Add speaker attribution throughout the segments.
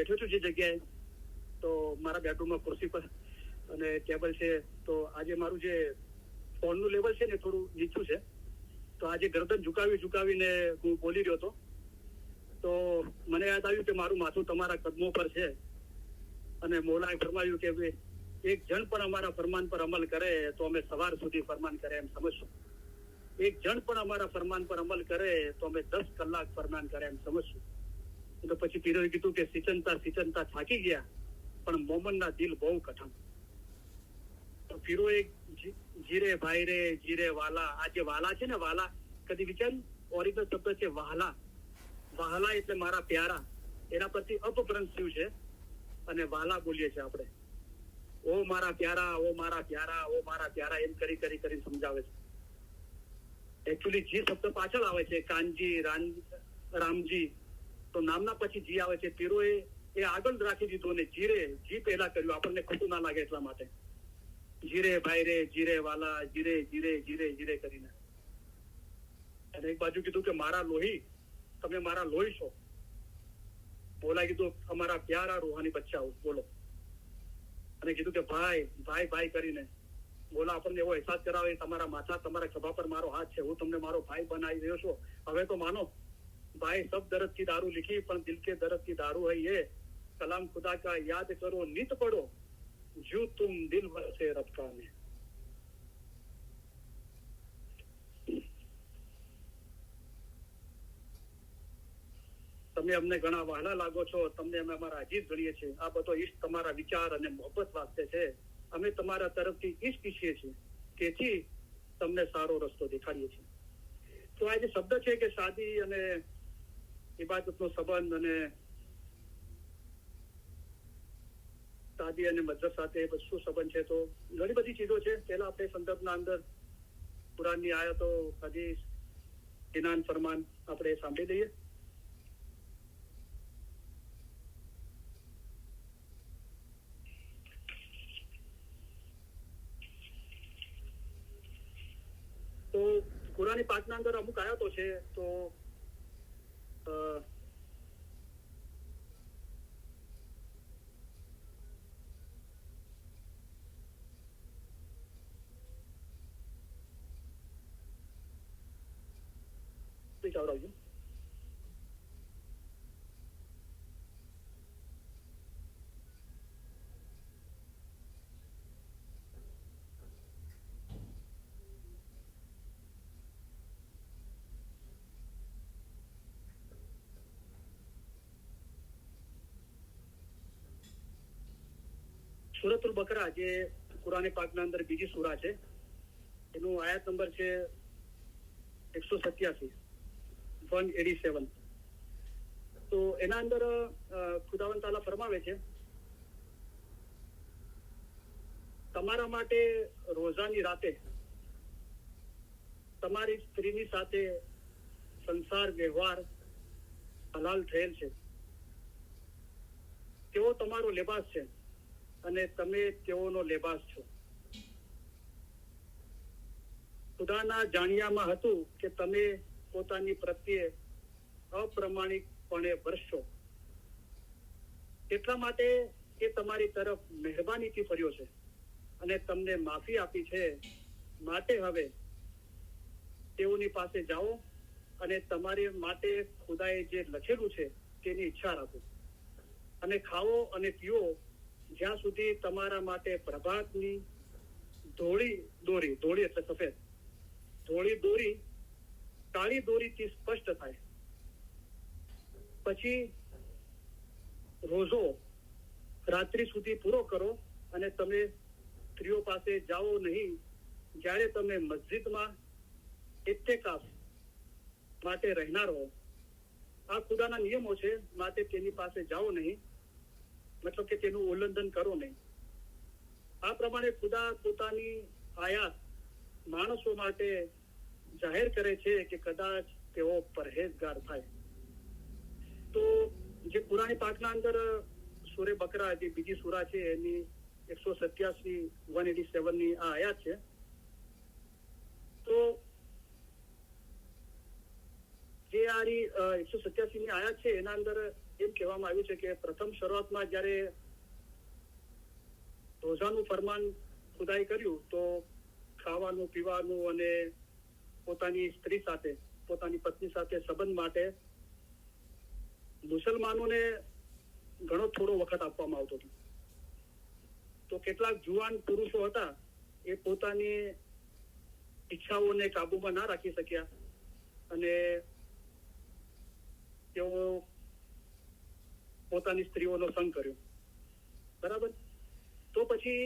Speaker 1: બેઠો છું જે જગ્યાએ, તો મારા બેડરૂમમાં ખુરશી પર અને ટેબલ છે, તો આજે મારું જે ફોનનું લેવલ છે ને થોડું નીચું છે, તો આજે ગરદન ઝુકાવીને હું બોલી રહ્યો હતો. તો મને યાદ આવ્યું કે મારું માથું તમારા કદમો પર છે અને મૌલાએ ફરમાવ્યું કે એક જણ પણ અમારા ફરમાન પર અમલ કરે તો અમે સવાર સુધી ફરમાન કરે એમ સમજશું. એક જણ પણ અમારા ફરમાન પર અમલ કરે તો અમે 10 કલાક ફરમાન કરે એમ સમજશું. તો પછી પીરોએ કીધું કે સિંચનતા થાકી ગયા, પણ મોમનના દિલ બહુ કઠણ. તો પીરોએ જીરે ભાઈ રે જીરે વાલા, આ જે વાલા છે ને, વાલા કદી વિચાર્યું? ઓરિજિનલ શબ્દ છે વહાલા. વહાલા એટલે મારા પ્યારા, એના પરથી અપભ્રંશ થયું છે અને વાલા બોલીએ છીએ આપણે. ઓ મારા પ્યારા, ઓ મારા પ્યારા, ઓ મારા પ્યારા એમ કરી સમજાવે છે. એકચ્યુઅલી જી શબ્દ પાછળ આવે છે, કાનજી, રામજી, તો નામના પછી જી આવે છે. પીરોએ એ આગળ રાખી દીધું અને જી પહેલા કર્યું, આપણને ખોટું ના લાગે એટલા માટે. જીરે ભાઈ રે જીરે વાલા, જીરે જીરે જીરે જીરે કરીને. અને એક બાજુ કીધું કે મારા લોહી, તમે મારા લોહી છો. બોલા કીધું અમારા પ્યારા રૂહાની બચ્ચા બોલો. અને કીધું કે ભાઈ ભાઈ ભાઈ કરીને. બોલા આપણને એવો અહેસાસ કરાવે, તમારા માથા, તમારા ખભા પર મારો હાથ છે, હું તમને મારો ભાઈ બનાવી રહ્યો છું. હવે તો માનો भाई सब दर्द की दारू लिखी पर दिल के दर्द की दारू है ये, कलाम खुदा का याद करो नित पढ़ो, जो तुम दिल भर से रब्ता में. તમે અમને ઘણા વહાલા લાગો છો, તમને અમે અમારા અજીત ગણીએ છીએ. આ બધો ઈશ્ક તમારા વિચાર અને મોહબ્બત વાસ્તે છે. અમે તમારા તરફથી ઈશ્ક ઈચ્છીએ છીએ, તેથી તમને સારો રસ્તો દેખાડીએ છીએ. તો આ જે શબ્દ છે કે શાદી અને ઇબાદતનો સંબંધ અને શાદી અને મજહબ સાથે શું સંબંધ છે, તો ઘણી બધી ચીજો છે. પહેલા આપણે સંદર્ભના અંદર કુરાનની આયતો, હદીસ, ઇનાન ફરમાન આપણે સાંભળી લઈએ. તો કુરાની પાકના અંદર અમુક આયાતો છે, તો આવડાવજો. સુરતુલ બકરા જે કુરાની પાકના અંદર બીજી સૂરા છે, એનું આયાત નંબર છે 187, 187. તો એના અંદર ખુદાવંદ તાલા ફરમાવે છે, તમારા માટે રોજાની રાતે તમારી સ્ત્રીની સાથે સંસાર વ્યવહાર હલાલ થયેલ છે. તેઓ તમારો લેબાસ છે અને તમે તેઓનો લેબાસ છો. ખુદાના જાણ્યામાં હતું કે તમે પોતાની પ્રત્યે અપ્રમાણિકપણે વર્તશો, એટલા માટે એ તમારી તરફ મહેરબાનીથી ફર્યો છે અને તમને માફી આપી છે. માટે હવે તેઓની પાસે જાઓ અને તમારી માટે ખુદાએ જે લખેલું છે તેની ઈચ્છા રાખો અને ખાઓ અને પીઓ, જ્યાં સુધી તમારા માટે પ્રભાતની ધોળી એટલે સફેદ, ધોળી દોરી કાળી દોરીથી સ્પષ્ટ થાય. પછી રોજો રાત્રિ સુધી પૂરો કરો અને તમે સ્ત્રીઓ પાસે જાઓ નહીં. જ્યારે તમે મસ્જિદમાં ઇત્તેકાફ માટે રહેનાર હો, આ ખુદાના નિયમો છે, માટે તેની પાસે જાઓ નહીં, મતલબ કે તેનું ઉલ્લંઘન કરો નહીં. આ પ્રમાણે ખુદા પોતાની આયાત માણસો માટે જાહેર કરે છે કે કદાચ તેઓ પરહેજગાર થાય. તો જે કુરાની પાકના અંદર સૂરે બકરા જે બીજી સૂરા છે એની 187, 187 ની આ આયાત છે. તો જે આ 187 ની આયાત છે એના અંદર એમ કહેવામાં આવ્યું છે કે પ્રથમ શરૂઆતમાં જ્યારે રોઝાનું ફરમાન ખુદાએ કર્યું તો ખાવાનું પીવાનું અને પોતાની સ્ત્રી સાથે પોતાની પત્ની સાથે સંબંધ માટે મુસલમાનોને ઘણો થોડો વખત આપવામાં આવતો હતો. તો કેટલાક જુવાન પુરુષો હતા એ પોતાની ઈચ્છાઓને કાબુમાં ના રાખી શક્યા અને તેઓ પોતાની સ્ત્રીઓનો સંગ કર્યો. બરાબર. તો પછી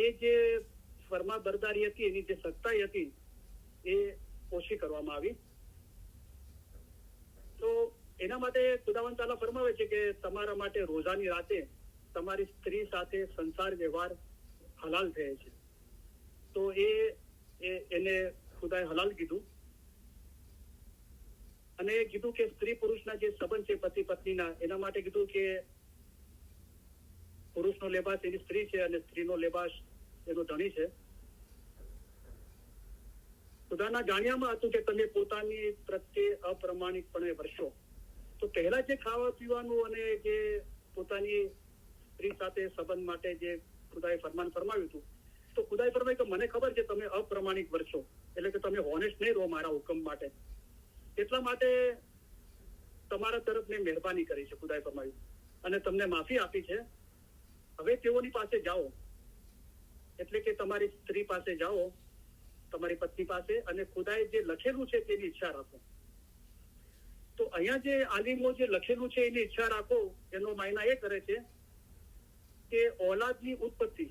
Speaker 1: એ જે ફરમાબરદારી હતી, એની જે સખ્તાઈ હતી એ ઓછી કરવામાં આવી. તો એના માટે ખુદાવંદ તાલા ફરમાવે છે કે તમારા માટે રોઝાની રાતે તમારી સ્ત્રી સાથે સંસાર વ્યવહાર હલાલ થયે છે. તો એને ખુદાએ હલાલ કીધું અને કીધું કે સ્ત્રી પુરુષના જે સંબંધ છે પતિ પત્નીના, એના માટે કીધું કે પુરુષનો લેબાસ એની સ્ત્રી છે અને સ્ત્રીનો લેબાસ એનો ધણી છે. ખુદાના જાણ્યામાં હતું કે તમે પોતાની પ્રત્યે અપ્રમાણિકપણે વર્શો. તો પહેલા જે ખાવા પીવાનું અને જે પોતાની સ્ત્રી સાથે સંબંધ માટે જે ખુદાએ ફરમાન ફરમાવ્યું હતું, તો ખુદાએ ફરમાવ્યું કે મને ખબર છે તમે અપ્રમાણિક વર્શો, એટલે કે તમે હોનેસ્ટ નહીં રહો મારા હુકમ માટે, એટલા માટે તમારા તરફ મેં મહેરબાની કરી છે ખુદાએ ફરમાવ્યું અને તમને માફી આપી છે. હવે તેઓની પાસે જાઓ, એટલે કે તમારી સ્ત્રી પાસે જાઓ, તમારી પત્ની પાસે, અને ખુદાએ જે લખેલું છે તેની ઈચ્છા રાખો. તો અહીંયા જે આલિમો જે લખેલું છે એની ઈચ્છા રાખો એનો માયના એ કરે છે કે ઓલાદની ઉત્પત્તિ,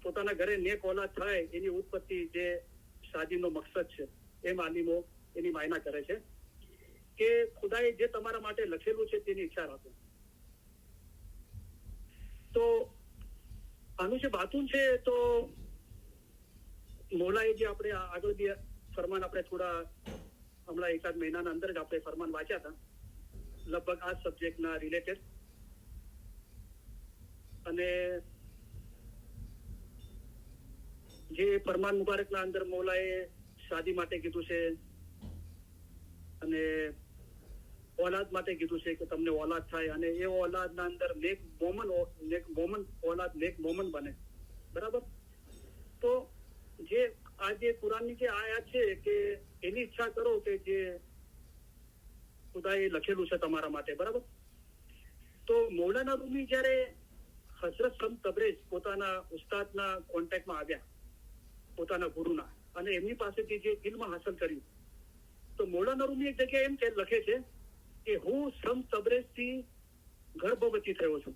Speaker 1: પોતાના ઘરે નેક ઓલાદ થાય એની ઉત્પત્તિ જે શાદીનો મકસદ છે, એમ આલિમો એની માયના કરે છે કે ખુદાએ જે તમારા માટે લખેલું છે તેની ઈચ્છા રાખો. તો આનું જે બાતુન છે, તો મોલાએ જે આપણે આગળ જે ફરમાન આપણે થોડા હમણાં એકાદ મહિનાના અંદર જ આપણે ફરમાન વાંચ્યા હતા, લગભગ આ સબ્જેક્ટના રિલેટેડ. અને જે ફરમાન મુબારકના અંદર મોલાએ શાદી માટે કીધું છે અને ઓલાદ માટે કીધું છે કે તમને ઓલાદ થાય અને એ ઓલાદના અંદર નેક મોમન બને. બરાબર. તો જે આ જે કુરાનની જે આયાત છે કે એની ઈચ્છા કરો કે જે ખુદાએ લખેલું છે તમારા માટે. બરાબર. તો મૌલાના રૂમી જયારે હઝરત સમ તબરેજ પોતાના ઉસ્તાદના કોન્ટેક્ટમાં આવ્યા, પોતાના ગુરુના, અને એમની પાસેથી જે ઇલ્મ હાંસલ કર્યું, તો મૌલાના રૂમી એક જગ્યાએ એમ લખે છે કે હું સમ તબરેજથી ગર્ભવતી થયો છું,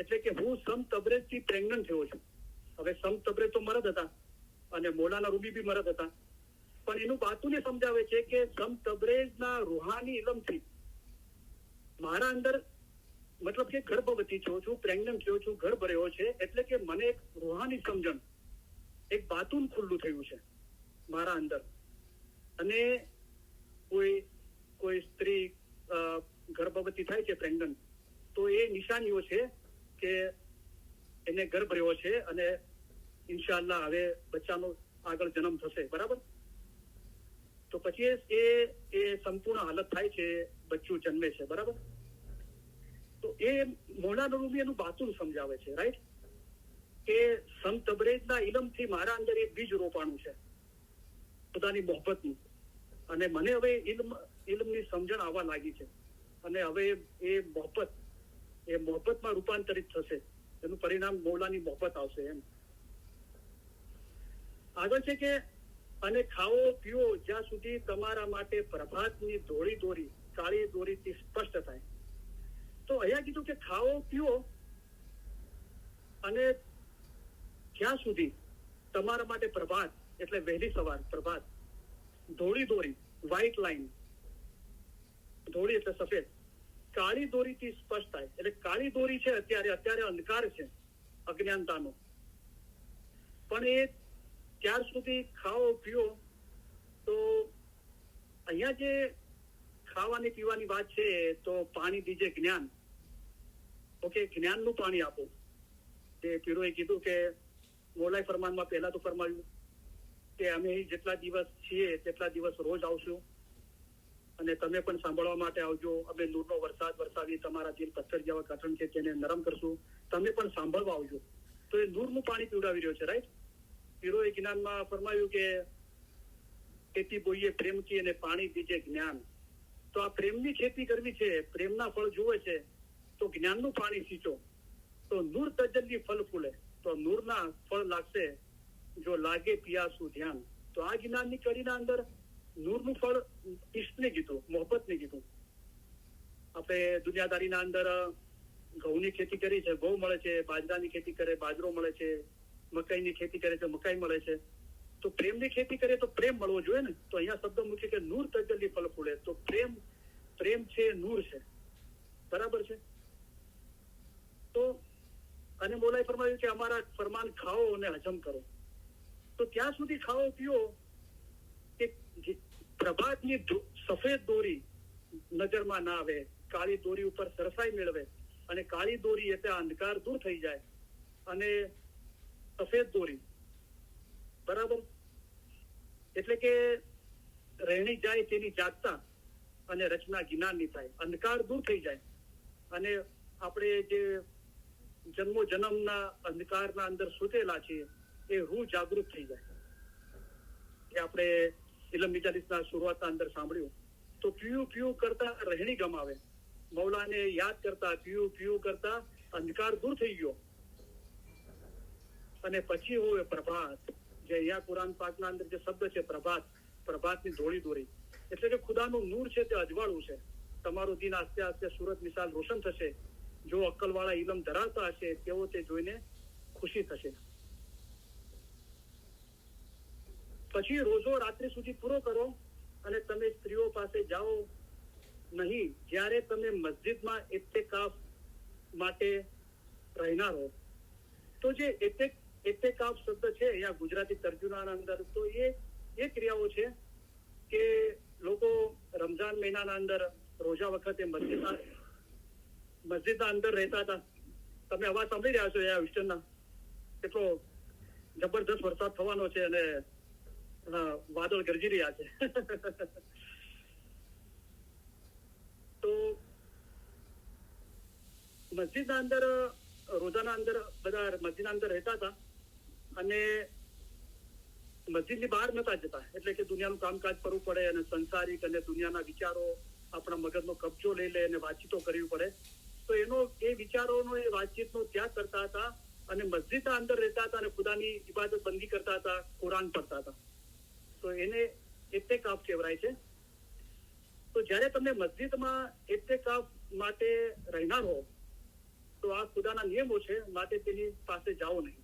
Speaker 1: એટલે કે હું સમ તબરેજથી પ્રેગ્નન્ટ થયો છું. હવે સમ તબરેજ તો મરદ હતા અને મૌલાના રૂમી બી મરદ હતા, પણ એનું બાતુને સમજાવે છે કે સમ તબરેજના રૂહાની ઇલમથી મારા અંદર, મતલબ કે ગર્ભવતી થયો છું, પ્રેગ્નન્ટ થયો છું, ગર્ભ રહ્યો છે, એટલે કે મને એક રૂહાની સમજણ, એક બાતુન ખુલ્લું થયું છે મારા અંદર. અને કોઈ સ્ત્રી ગર્ભવતી થાય છે, પ્રેગ્નન્ટ, તો એ નિશાનીઓ છે કે એને ગર્ભ રહ્યો છે અને ઇન્શાઅલ્લાહ હવે બચ્ચાનો આગળ જન્મ થશે. બરાબર. તો પછી એ સંપૂર્ણ હાલત થાય છે, બચ્ચું જન્મે છે. બરાબર. તો એ મૌલાના રૂમી એનું બાતુન સમજાવે છે, રાઈટ, કે સમ તબરેજના ઇલમથી મારા અંદર એક બીજ રોપાણું છે ખુદાની મોહબ્બતનું, અને મને હવે ઇલ્મની સમજણ આવવા લાગી છે અને હવે એ મોહબ્બતમાં રૂપાંતરિત થશે, એનું પરિણામ મૌલાની મોહબ્બત આવશે. એમ આગળ છે કે અને ખાઓ પીઓ જ્યાં સુધી તમારા માટે પ્રભાતની ધોળી દોરી કાળી દોરીથી સ્પષ્ટ થાય. તો અહીંયા કીધું કે ખાઓ પીઓ અને જ્યાં સુધી તમારા માટે પ્રભાત એટલે વહેલી સવાર, પ્રભાત, ધોળી દોરી વ્હાઈટ લાઈન, ધોળી એટલે સફેદ, કાળી દોરીથી સ્પષ્ટ થાય. એટલે કાળી દોરી છે અત્યારે અંધકાર છે અજ્ઞાનતાનો, પણ એ ત્યાર સુધી ખાઓ પીઓ. તો અહીંયા જે ખાવાની પીવાની વાત છે, તો પાણી દીજે જ્ઞાન. ઓકે, જ્ઞાનનું પાણી આપો. જે પીરોએ કીધું કે મોલાઈ ફરમાનમાં પહેલા તો ફરમાવ્યું કે અમે જેટલા દિવસ છીએ તેટલા દિવસ રોજ આવશું અને તમે પણ સાંભળવા માટે આવજો. અમે નૂરનો વરસાદ વરસાવી તમારા દિલ પથ્થર જેવા કઠણ છે તેને નરમ કરશું. તમે પણ સાંભળવા આવજો. તો એ નૂરનું પાણી પીવડાવી રહ્યો છે, રાઈટ. પીરોએ જ્ઞાનમાં ફરમાયું કે ખેતી બોઈએ પ્રેમથી અને પાણી દીજે જ્ઞાન. તો આ પ્રેમની ખેતી કરવી છે, પ્રેમના ફળ જોવે છે, તો જ્ઞાનનું પાણી સિંચો. તો નૂર તજલ્લી ફળ ફૂલે, તો નૂરના ફળ લાગશે જો લાગે પિયાસું ધ્યાન. તો આ જ્ઞાનની કડીના અંદર નૂરનું ફળ ઈશ્કને કીધું, મોહબ્બતને કીધું. આપણે દુનિયાદારીના અંદર ઘઉંની ખેતી કરી છે, ઘઉં મળે છે, બાજરાની ખેતી કરે બાજરો મળે છે, મકાઈની ખેતી કરે છે, મકાઈ મળે છે. તો પ્રેમની ખેતી કરે તો પ્રેમ મળવો જોઈએ ને. તો અહીંયા શબ્દ મૂકે કે નૂર તજલ્લી ફળ ફૂલે. તો પ્રેમ છે, નૂર છે, બરાબર છે. તો અને મોલાએ ફરમાવ્યું કે અમારા ફરમાન ખાઓ અને હજમ કરો. તો ત્યાં સુધી ખાઓ પીઓ કે પ્રભાતની સફેદ દોરી નજરમાં ના આવે, કાળી દોરી ઉપર સરસાઈ મેળવે. અને કાળી દોરી એટલે અંધકાર દૂર થઈ જાય અને સફેદ દોરી, બરાબર, એટલે કે રહેણી જાય તેની જાગતા અને રચના જ્ઞાનની થાય. અંધકાર દૂર થઈ જાય અને આપણે જે જન્મો જન્મના અંધકારના અંદર સૂતેલા છીએ એ રૂહ જાગૃત થઈ જાય. એ આપણે ઇલમ મિજાલિસના શરૂઆતના અંદર સાંભળ્યું. તો પીયું પીયું કરતા રહેણી ગમાવે, મૌલાને યાદ કરતા પીયું પીયું કરતા અંધકાર દૂર થઈ ગયો. અને પછી હોય પ્રભાત, જે અહીંયા કુરાન પાકના અંદર જે શબ્દ છે પ્રભાત, પ્રભાતની ધોળી દોરી, એટલે કે ખુદાનું નૂર છે તે અજવાળું છે. તમારું દિન આસ્તે આસ્તે સુરત મિસાલ રોશન થશે. જો અક્કલવાળા ઇલમ ધરાવતા હશે તેઓ તે જોઈને ખુશી થશે. પછી રોજો રાત્રિ સુધી પૂરો કરો અને તમે સ્ત્રીઓ પાસે જાઓ નહીં જ્યારે તમે મસ્જિદમાં ઇત્તેકાફ માટે રહેનાર હો. તો જે ઇત્તેકાફ શબ્દ છે અહીંયા ગુજરાતી તર્જુમાના અંદર, તો એ ક્રિયાઓ છે કે લોકો રમઝાન મહિનાના અંદર રોજા વખતે મસ્જિદના અંદર રહેતા હતા. તમે અવાજ સાંભળી રહ્યા છો અહીંયા વિસ્ટનના, કેટલો જબરદસ્ત વરસાદ થવાનો છે અને વાદળ ગરજી રહ્યા છે. તો મસ્જિદના અંદર રોજાના અંદર બધા મસ્જિદના અંદર રહેતા હતા અને મસ્જિદની બહાર નતા જતા. એટલે કે દુનિયાનું કામકાજ કરવું પડે અને સંસારિક અને દુનિયાના વિચારો આપણા મગજનો કબજો લઈ લે અને વાતચીતો કરવી પડે. તો એ વિચારોનો એ વાતચીતનો ત્યાગ કરતા હતા અને મસ્જિદના અંદર રહેતા હતા અને ખુદાની ઇબાદત બંદી કરતા હતા, કુરાન પડતા હતા. તો એને ઇત્તેકાફ કહેવાય છે. તો જ્યારે તમને મસ્જિદમાં ઇત્તેકાફ માટે રહેનાર હો તો આ ખુદાના નિયમો છે, માટે તેની પાસે જાઓ નહીં.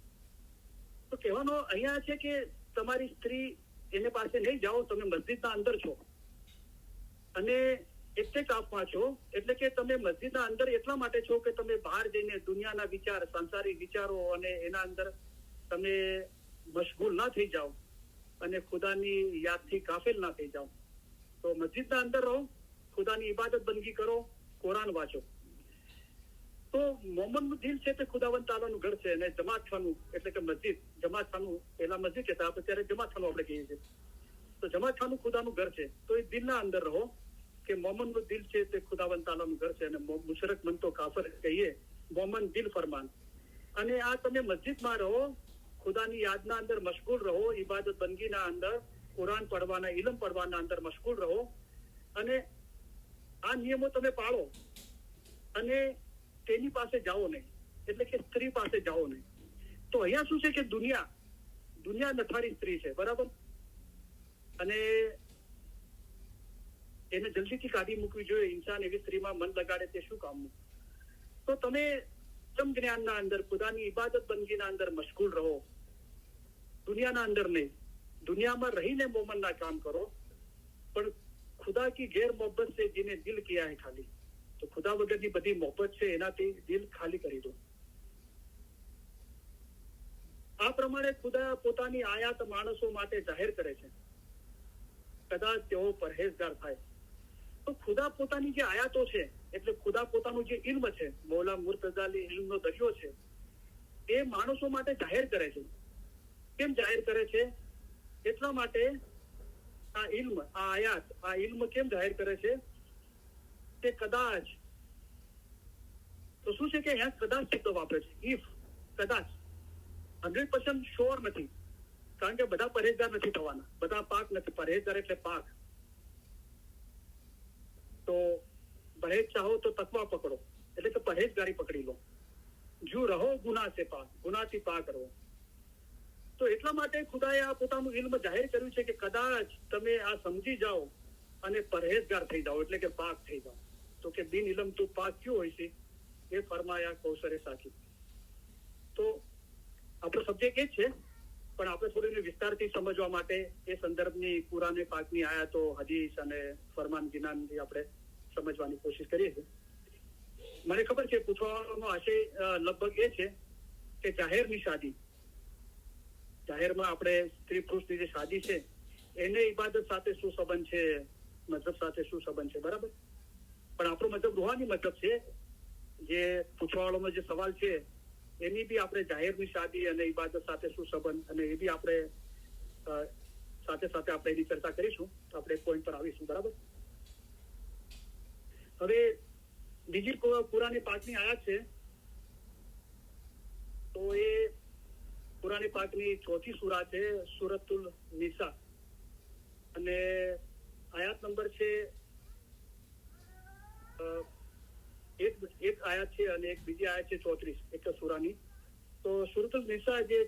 Speaker 1: તો કહેવાનો અહીંયા છે કે તમારી સ્ત્રી એને પાસે નહીં જાઓ, તમે મસ્જિદના અંદર છો અને ઇત્તેકાફમાં છો. એટલે કે તમે મસ્જિદના અંદર એટલા માટે છો કે તમે બહાર જઈને દુનિયાના વિચાર, સંસારિક વિચારો અને એના અંદર તમે મશગુલ ના થઈ જાઓ અને ખુદાની યાદથી કાફિલ ના થઈ જાઓ. તો મસ્જિદના અંદર રહો, ખુદાની ઇબાદત બંદગી કરો, કુરાન વાંચો. તો મોહમ્મદનું દિલ છે તે ખુદાવંત તાલાનું ઘર છે અને જમાતખાનું એટલે કે મસ્જિદ, જમાતખાનું પહેલા મસ્જિદ કહેતા, આપણે ત્યારે જમાતખાનું આપણે કહીએ છીએ. તો જમાતખાનું ખુદાનું ઘર છે. તો એ દિલના અંદર રહો કે મોહમ્મદનું દિલ છે તે ખુદાવંત તાલાનું ઘર છે અને મુશરક મન તો કાફર કહીએ, મોહમ્મદ દિલ ફરમાન. અને આ તમે મસ્જિદમાં રહો, ખુદાની યાદના અંદર મશગુલ રહો, ઇબાદત બંદગીના અંદર, કુરાન પડવાના, ઇલમ પડવાના અંદર મશગુલ રહો અને આ નિયમો તમે પાળો અને તેની પાસે જાઓ નહીં, એટલે કે સ્ત્રી પાસે જાઓ નહીં. તો અહીંયા શું છે કે દુનિયા નઠારી સ્ત્રી છે, બરાબર, અને એને જલ્દીથી કાઢી મૂકવી જોઈએ. ઇન્સાન એવી સ્ત્રીમાં મન લગાડે તે શું કામનું. તો તમે જ્ઞાનના અંદર, ખુદાની ઇબાદત બંદગીના અંદર મશગુલ રહો, દુનિયાના અંદર નહીં. દુનિયામાં રહીને મોમનના કામ કરો, પણ ખુદા કી ગેર મોહબ્બત से जिन्हें दिल किया है खाली, તો ખુદા વગરની બધી મોહબ્બત છે એનાથી દિલ ખાલી કરી દો. આ પ્રમાણે ખુદા પોતાની આયાત માણસો માટે જાહેર કરે છે, કદાચ તેઓ પરહેજગાર થાય. તો ખુદા પોતાની જે આયાતો છે, એટલે ખુદા પોતાનું જે ઇલ્મ છે, મૌલા મુર્તઝાલી ઇલ્મનો દરિયો છે, એ માણસો માટે જાહેર કરે છે. કેમ જાહેર કરે છે? એટલા માટે આ ઇલ્મ, આ આયાત, આ ઇલ્મ કેમ જાહેર કરે છે કે કદાચ, તો શું છે કે અહીંયા કદાચ શબ્દ વાપરે છે, ઇફ, કદાચ. 100% શ્યોર નથી, કારણ કે બધા પરહેજગાર નથી થવાના, બધા પાક નથી. પરહેજગાર એટલે પાક. તો પरहेજ ચાહો તો તકવા પકડો, એટલે કે પરહેજગારી પકડી લો. જો રહો ગુના સે પાક, ગુનાથી પાક રહો. તો એટલા માટે ખુદાએ આ પોતાનું ઇલ્મ જાહેર કર્યું છે કે કદાચ તમે આ સમજી જાઓ અને પરહેજગાર થઈ જાઓ, એટલે કે પાક થઈ જાઓ. તો કે બિન ઇલમ તું પાક ક્યું હોય છે, એ ફરમાયા કૌસરે સાકી. તો આપણો સબ્જેક્ટ એ જ છે, પણ આપણે થોડી વિસ્તારથી સમજવા માટે એ સંદર્ભની કુરાને પાકની આયાતો, હદીસ અને ફરમાન ગિનાનથી આપણે સમજવાની કોશિશ કરીએ છીએ. મને ખબર છે પૂછવાનો આશય લગભગ એ છે કે જાહેરની શાદી, જાહેરમાં આપણે સ્ત્રી પુરુષની જે શાદી છે એને ઇબાદત સાથે શું સંબંધ છે, મતલબ સાથે શું સંબંધ છે, બરાબર? પણ આપણો મતલબ રૂહાની મતલબ છે. જે પૂછવાવાળાનો જે સવાલ છે એની બી આપણે જાહેરની શાદી અને ઇબાદત સાથે શું સંબંધ, અને એ બી આપણે સાથે સાથે આપણે એની ચર્ચા કરીશું. તો આપણે પોઈન્ટ પર આવીશું, બરાબર? હવે બીજી કુરાની પાકની આયાત છે, તો એ કુરાની પાકની 4થી સૂરા છે, સૂરતુલ નિસા, અને આયાત નંબર છે એક આયાત છે અને એક બીજી આયાત છે 34 એક સૂરાની. તો સૂરતુલ નિસા જે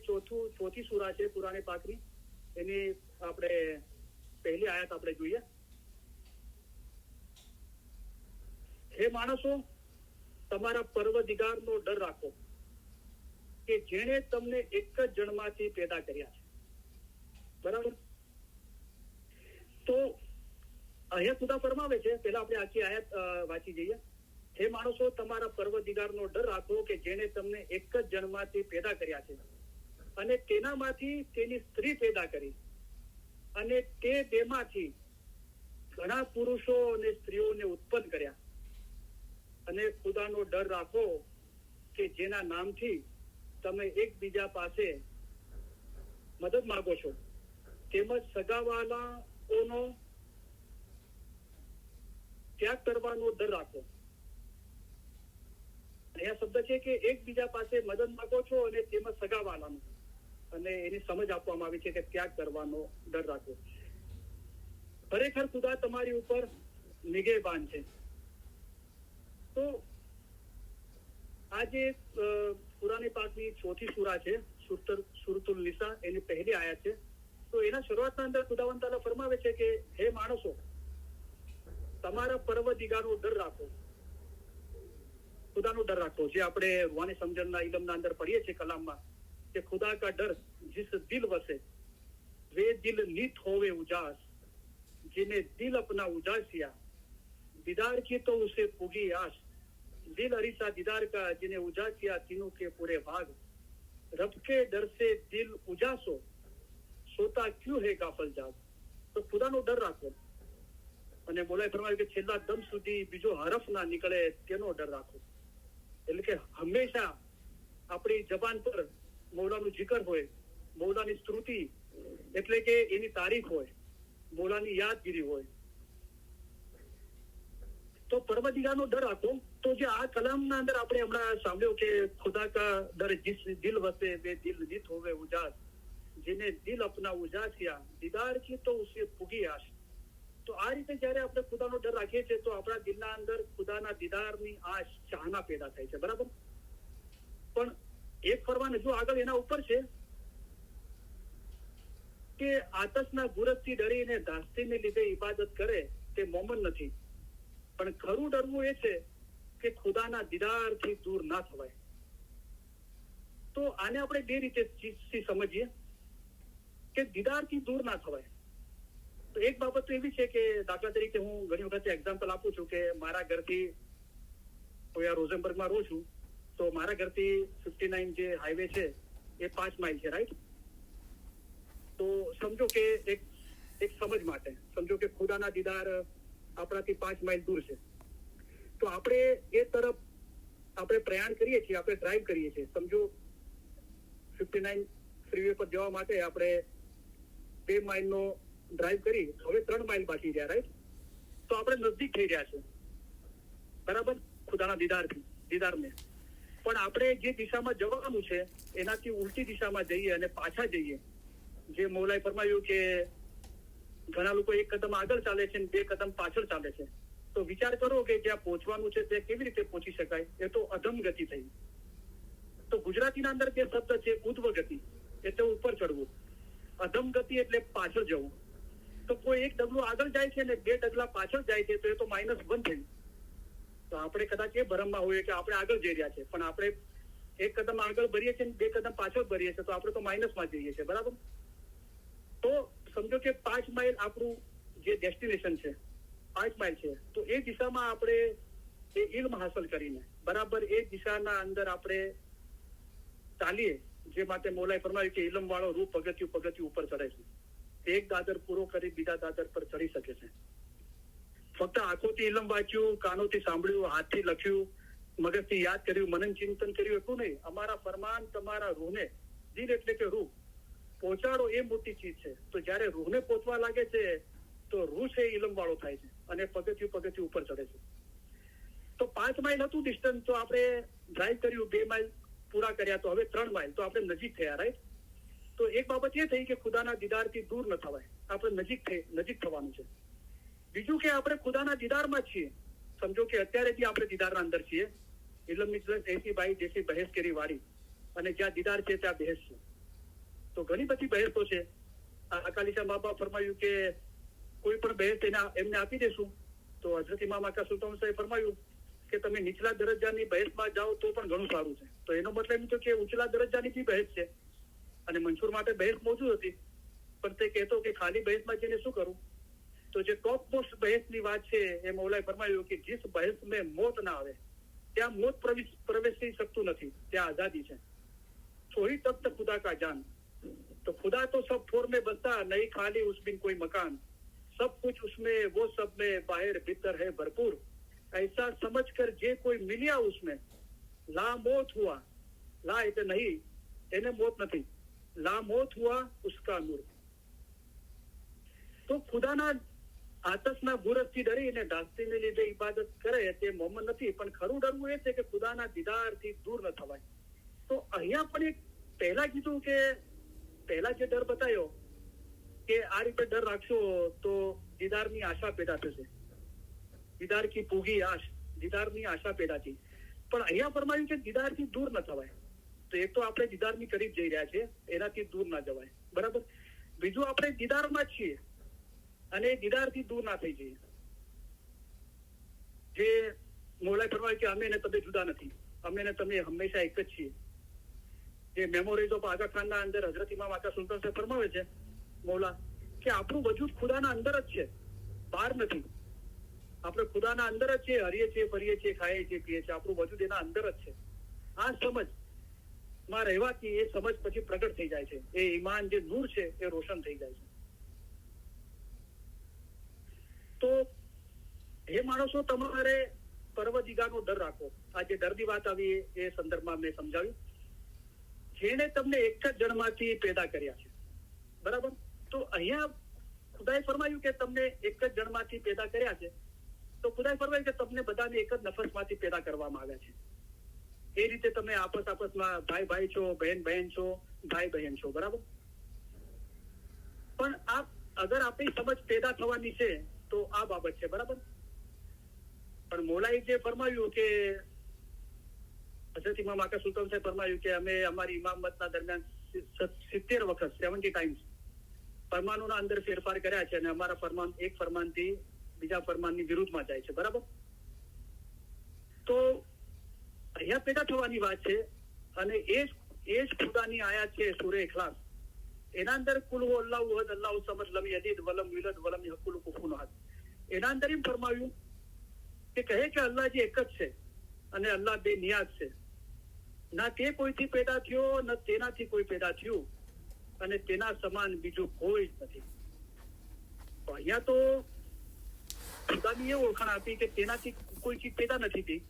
Speaker 1: ચોથી સૂરા છે કુરાને પાકની, એની આપણે પહેલી આયાત આપણે જોઈએ. હે માણસો, તમારા પરવદિગારનો ડર રાખો કે જેણે તમને એક જ જણમાંથી પેદા કર્યા છે, બરાબર? તો અહીંયા ખુદા ફરમાવે છે, પહેલા આપણે આખી આયાત વાંચી જઈએ. હે માણસો, તમારા પરવદિગારનો ડર રાખો કે જેણે તમને એક જ જણમાંથી પેદા કર્યા છે, અને તેનામાંથી તેની સ્ત્રી પેદા કરી, અને તે બેમાંથી ઘણા પુરુષો અને સ્ત્રીઓને ઉત્પન્ન કર્યા. અને ખુદાનો ડર રાખો કે જેના નામથી તમે એકબીજા પાસે મદદ માંગો છો, તેમજ સગાવાલાઓનો ત્યાગ કરવાનો ડર રાખો. અહીંયા શબ્દ છે કે એકબીજા પાસે મદદ માંગો છો અને તેમજ સગાવાલાનો, અને એની સમજ આપવામાં આવી છે કે ત્યાગ કરવાનો ડર રાખો. ખરેખર ખુદા તમારી ઉપર નિગેબાન છે. તો આ જે કુરાને પાકની 4થી સૂરા છે, સૂરતુલ નિસા, એની પહેલી આયાત છે. તો એના શરૂઆતના અંદર ખુદાવંદ તાલા ફરમાવે છે કે હે માણસો, તમારા પરવદિગારનો ડર રાખો. ખુદાનો ડર રાખો, જે આપણે રૂહાની સમજણના ઇલમના અંદર પઢીએ છીએ કલામમાં કે ખુદા કા ડર जिस दिल वसे वे दिल नित होवे उजास, जिन्हें दिल अपना उजासिया दीदार की तो उसे पुगी आस, दिल अरिसा दीदार का जिन्हें उजासिया तीनों के पूरे भाग, रब के डर से दिल उजासो सोता क्यों है गाफल जाग. તો ખુદાનો ડર રાખો. અને બોલાય ફરમાવ્યું કે છેલ્લા દમ સુધી બીજો હરફ ના નીકળે તેનો ડર રાખો. એટલે કે હંમેશા આપણી જબાન પર મૌલાનું જિકર હોય, મૌલાની સ્તુતિ એટલે કે એની તારીફ હોય, મૌલાની યાદગીરી હોય. તો પરવદિગારનો ડર રાખો. તો જે આ કલામના અંદર આપણે હમણાં સાંભળ્યું કે ખુદા કા ડર जिस दिल वसे वे दिल नित होवे उजास, जिन्हें दिल अपना उजासिया दीदार की तो उसे पुगी आश. તો આ રીતે જયારે આપણે ખુદાનો ડર રાખીએ છીએ તો આપણા દિલના અંદર ખુદાના દીદારની આશ, ચાહના પેદા થાય છે, બરાબર? પણ એક ફરમાન હજુ આગળ એના ઉપર છે કે આતશના ગુરજથી ડરીને ધાસ્તીને લીધે ઇબાદત કરે તે મોમન નથી, પણ ખરું ડરવું એ છે કે ખુદાના દીદારથી દૂર ના થવાય. તો આને આપણે બે રીતે સમજીએ કે દીદારથી દૂર ના થવાય. તો એક બાબત તો એવી છે કે દાખલા તરીકે હું ઘણી વખત એક્ઝામ્પલ આપું છું કે મારા ઘરથી હું આ રોઝનબર્ગમાં રહું છું, તો મારા ઘરથી 59 જે હાઈવે છે એ 5 માઇલ છે, રાઈટ? તો સમજો કે એક સમજ માટે સમજો કે ખુદાના દીદાર આપણાથી 5 માઇલ દૂર છે. તો આપણે એ તરફ આપણે પ્રયાણ કરીએ છીએ, આપણે ડ્રાઈવ કરીએ છીએ. સમજો 59 ફ્રીવે પર જવા માટે આપણે 2 માઇલનો ડ્રાઈવ કરી, હવે 3 માઇલ બાકી રહ્યા, રાઈટ? તો આપણે નજદીક થઈ રહ્યા છે, બરાબર, ખુદાના દીદારને. પણ આપણે જે દિશામાં જવાનું છે એનાથી ઉલટી દિશામાં જઈએ અને પાછા જઈએ. જે મૌલાએ ફરમાયું કે ઘણા લોકો 1 કદમ આગળ ચાલે છે અને 2 કદમ પાછળ ચાલે છે. તો વિચાર કરો કે જ્યાં પહોંચવાનું છે તે કેવી રીતે પહોંચી શકાય? એ તો અધમ ગતિ થઈ. તો ગુજરાતીના અંદર જે શબ્દ છે ઉધ્વ ગતિ, એટલે ઉપર ચડવું. અધમ ગતિ એટલે પાછળ જવું. તો કોઈ 1 ડગલું આગળ જાય છે ને 2 ડગલા પાછળ જાય છે, તો એ તો -1 થયું. તો આપણે કદાચ એ ભરમમાં હોઈએ કે આપણે આગળ જઈ રહ્યા છે, પણ આપણે 1 કદમ આગળ ભરીએ છીએ ને 2 કદમ પાછળ ભરીએ છીએ, તો આપણે તો માઇનસમાં જઈએ છીએ, બરાબર? તો સમજો કે 5 માઇલ આપણું જે ડેસ્ટિનેશન છે 5 માઇલ છે, તો એ દિશામાં આપણે એ ઇલ્મ હાંસલ કરીને બરાબર એ દિશાના અંદર આપણે ચાલીએ. જે માટે મૌલાએ ફરમાવ્યું કે ઇલ્મ વાળો રૂપ પગથિયું ઉપર ચડે છે. એક દાદર પૂરો કરી બીજા દાદર પર ચડી શકે છે. ફક્ત આંખોથી ઇલ્મ વાંચ્યું, કાનોથી સાંભળ્યું, હાથથી લખ્યું, મગજથી યાદ કર્યું, મનન ચિંતન કર્યું એટલું નહીં. અમારા ફરમાન તમારા રૂહને, દિલ એટલે કે રૂહ, પહોંચાડો એ મોટી ચીજ છે. તો જયારે રૂહને પહોંચવા લાગે છે તો રૂહ છે ઇલ્મ વાળો થાય છે અને પગથિયું ઉપર ચડે છે. તો 5 માઇલ હતું ડિસ્ટન્સ, તો આપણે ડ્રાઈવ કર્યું, 2 માઇલ પૂરા કર્યા, તો હવે 3 માઇલ, તો આપણે નજીક થયા, રાઈટ? તો એક બાબત એ થઈ કે ખુદાના દીદારથી દૂર ન થવાય, આપણે નજીક થવાનું છે. બીજું કે આપણે ખુદાના દીદારમાં છીએ. સમજો કે અત્યારે બી આપણે દીદારના અંદર છીએ. ઇલ્મ મિજલસ એસી બાઈ જેસી બહેસ કેરી વાળી, અને જ્યાં દીદાર છે ત્યાં બહેસ છે. તો ઘણી બધી બહેસો છે. અકાલીશા મા બાપ ફરમાયું કે કોઈ પણ બહેસ એમને આપી દેશું. તો હઝરત ઇમામ આકા સુલ્તાન સાહેબ ફરમાયું કે તમે નીચલા દરજ્જાની બહેસમાં જાઓ તો પણ ઘણું સારું છે. તો એનો મતલબ એમ તો કે ઊંચલા દરજ્જાની બી બહેસ છે, અને મંશૂર માટે બહેસ મોજૂદ હતી, પણ તે કહેતો કે ખાલી બહેસમાં જઈને શું કરું? તો જે ટોપ મોસ્ટ બહેસની વાત છે એ મૌલાએ ફરમાયું કે जिस बहस में मौत ना આવે ત્યાં મોત પ્રવેશી શકતું નથી, ત્યાં આઝાદી છે. तो ही तब तक खुदा का जान. तो खुदा तो सब फोर में बसता नहीं, खाली उस बिन कोई मकान, सब कुछ उसमें वो सब में बाहर भीतर है भरपूर. ऐसा समझ कर जे कोई मिलिया उसमें ला मोत हुआ. ला એટલે નહીં, એને મોત નથી, લા મોત હુઆ ઉસકા નૂર. તો ખુદાના આતશના બુરજથી ડરીને ધાસ્તીને લીધે ઇબાદત કરે તે મોહમ્મદ નથી, પણ ખરું ડરવું એ છે કે ખુદાના દીદારથી દૂર ન થવાય. તો અહીંયા પણ એક પહેલા કીધું કે પહેલા જે ડર બતાવ્યો કે આ રીતે ડર રાખશો તો દીદારની આશા પેદા થશે. દીદાર કી પૂગી આશ, દીદારની આશા પેદા થઈ. પણ અહીંયા ફરમાયું કે દીદારથી દૂર ન થવાય. તો એક તો આપણે દીદારની કરીબ જઈ રહ્યા છે, એનાથી દૂર ના જવાય, બરાબર. બીજું આપણે દીદારમાં જ છીએ અને દીદારથી દૂર ના થઈ જઈએ. જે મૌલાએ ફરમાવ્યું કે અમે ને તમે જુદા નથી, અમે ને તમે હંમેશા એક જ છીએ. જે મેમોરીઝ ઓફ આગા ખાનના અંદર હઝરત ઇમામ આકા સુલ્તાન સાહેબ ફરમાવે છે મૌલા કે આપણું વજૂદ ખુદાના અંદર જ છે, બહાર નથી. આપણે ખુદાના અંદર જ છે, હરીએ છીએ, ફરીએ છીએ, ખાઈએ છીએ, પીએ છીએ. આપણું વજૂદ એના અંદર જ છે. આ સમજ માં રહેવાથી એ સમજ પછી પ્રગટ થઈ જાય છે. એ ઈમાન જે નૂર છે એ રોશન થઈ જાય છે. તો એ માણસો તમારે પરવદિગારનો ડર રાખો. આ જે ડરની વાત આવી એ સંદર્ભમાં મેં સમજાવ્યું. જેને તમને એક જ જણમાંથી પેદા કર્યા છે, બરાબર. તો અહીંયા ખુદાએ ફરમાયું કે તમને એક જ જણમાંથી પેદા કર્યા છે. તો ખુદાએ ફરમાયું કે તમને બધાને એક જ નફસમાંથી પેદા કરવામાં આવ્યા છે. એ રીતે તમે આપસમાં ભાઈ ભાઈ છો, બહેન છો, ભાઈ બહેન છો, બરાબર. પણ આ અગર આપણી સમજ પેદા થવાની છે તો આ બાબત છે, બરાબર. પણ મૌલાએ જે ફરમાવ્યું કે હઝરત ઇમામ આકા સુલ્તાન સાહેબ ફરમાયું કે અમે અમારી ઇમામતના દરમિયાન 70 વખત 70 ટાઈમ્સ ફરમાનોના અંદર ફેરફાર કર્યા છે, અને અમારા ફરમાન એક ફરમાનથી બીજા ફરમાનની વિરુદ્ધમાં જાય છે, બરાબર. તો અહીંયા પેદા થવાની વાત છે, અને એ જ ખુદાની આયાત છે સૂરે ઇખલાસ. એના અંદર કુલ હુ અલ્લાહુ અહદ અલ્લાહુ સમદ લમ યલિદ વલમ યુલદ વલમ યકુલ lahu કુફુવન અહદ. એના અંદર એમ ફરમાવ્યું કે કહે કે અલ્લાહ જે એક જ છે અને અલ્લાહ બે નિયાઝ છે. ના તે કોઈથી પેદા થયો, ન તેનાથી કોઈ પેદા થયું, અને તેના સમાન બીજું કોઈ જ નથી. તો અહીંયા તો ખુદાની એ ઓળખાણ આપી કે તેનાથી કોઈ ચીજ પેદા નથી થઈ,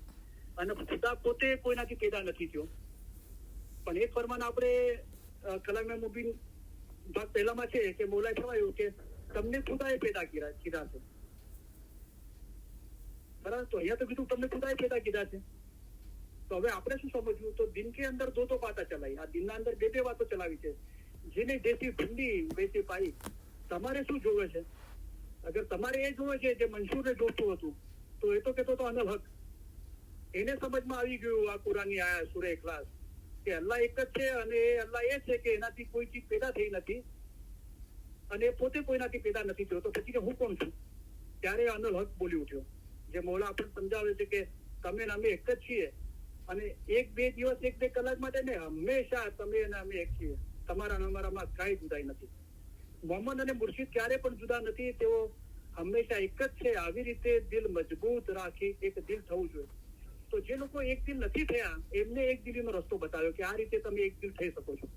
Speaker 1: અને ખુદા પોતે કોઈનાથી પેદા નથી થયો. પણ એક ફરમાન આપણે કલામે મુબીન ભાગ પહેલામાં છે કે મૌલાએ ફરમાયું કે તમને ખુદાએ પેદા કીધા છે. બરાબર, તો અહીંયા તો કીધું તમને ખુદાએ પેદા કીધા છે. તો હવે આપણે શું સમજવું? તો દિન કે અંદર દો બાતા ચલાવી. આ દિનના અંદર બે વાતો ચલાવી છે. જેને દેશી ભૂંડી વેચી પાઈ. તમારે શું જોવે છે? અગર તમારે એ જોવે છે જે મંસૂરને જોતું હતું, તો એ તો કહેતો હતો અનલ હક. એને સમજમાં આવી ગયું આ કુરાની આયા સૂરે ઇખલાસ કે અલ્લાહ એક જ છે, અને અલ્લાહ એ છે કે એનાથી કોઈ ચીજ પેદા થઈ નથી અને પોતે કોઈનાથી પેદા નથી થયો, તો પછી કે હું કોણ છું? ત્યારે અનલ હક બોલી ઉઠ્યો. જે મૌલા આપણને સમજાવે છે કે તમે અમે એક જ છીએ, અને એક બે દિવસ એક બે કલાક માટે ને હંમેશા તમે અને અમે એક છીએ. તમારા અને અમારામાં કાંઈ જુદાઈ નથી. મોહમ્મદ અને મુર્શિદ ક્યારે પણ જુદા નથી. તેઓ હંમેશા એક જ છે. આવી રીતે દિલ મજબૂત રાખી એક દિલ થવું જોઈએ. તો જે લોકો એક દિલ નથી થયા, એમને એક દિલીનો રસ્તો બતાવ્યો કે આ રીતે તમે એક દિલ થઈ શકો છો,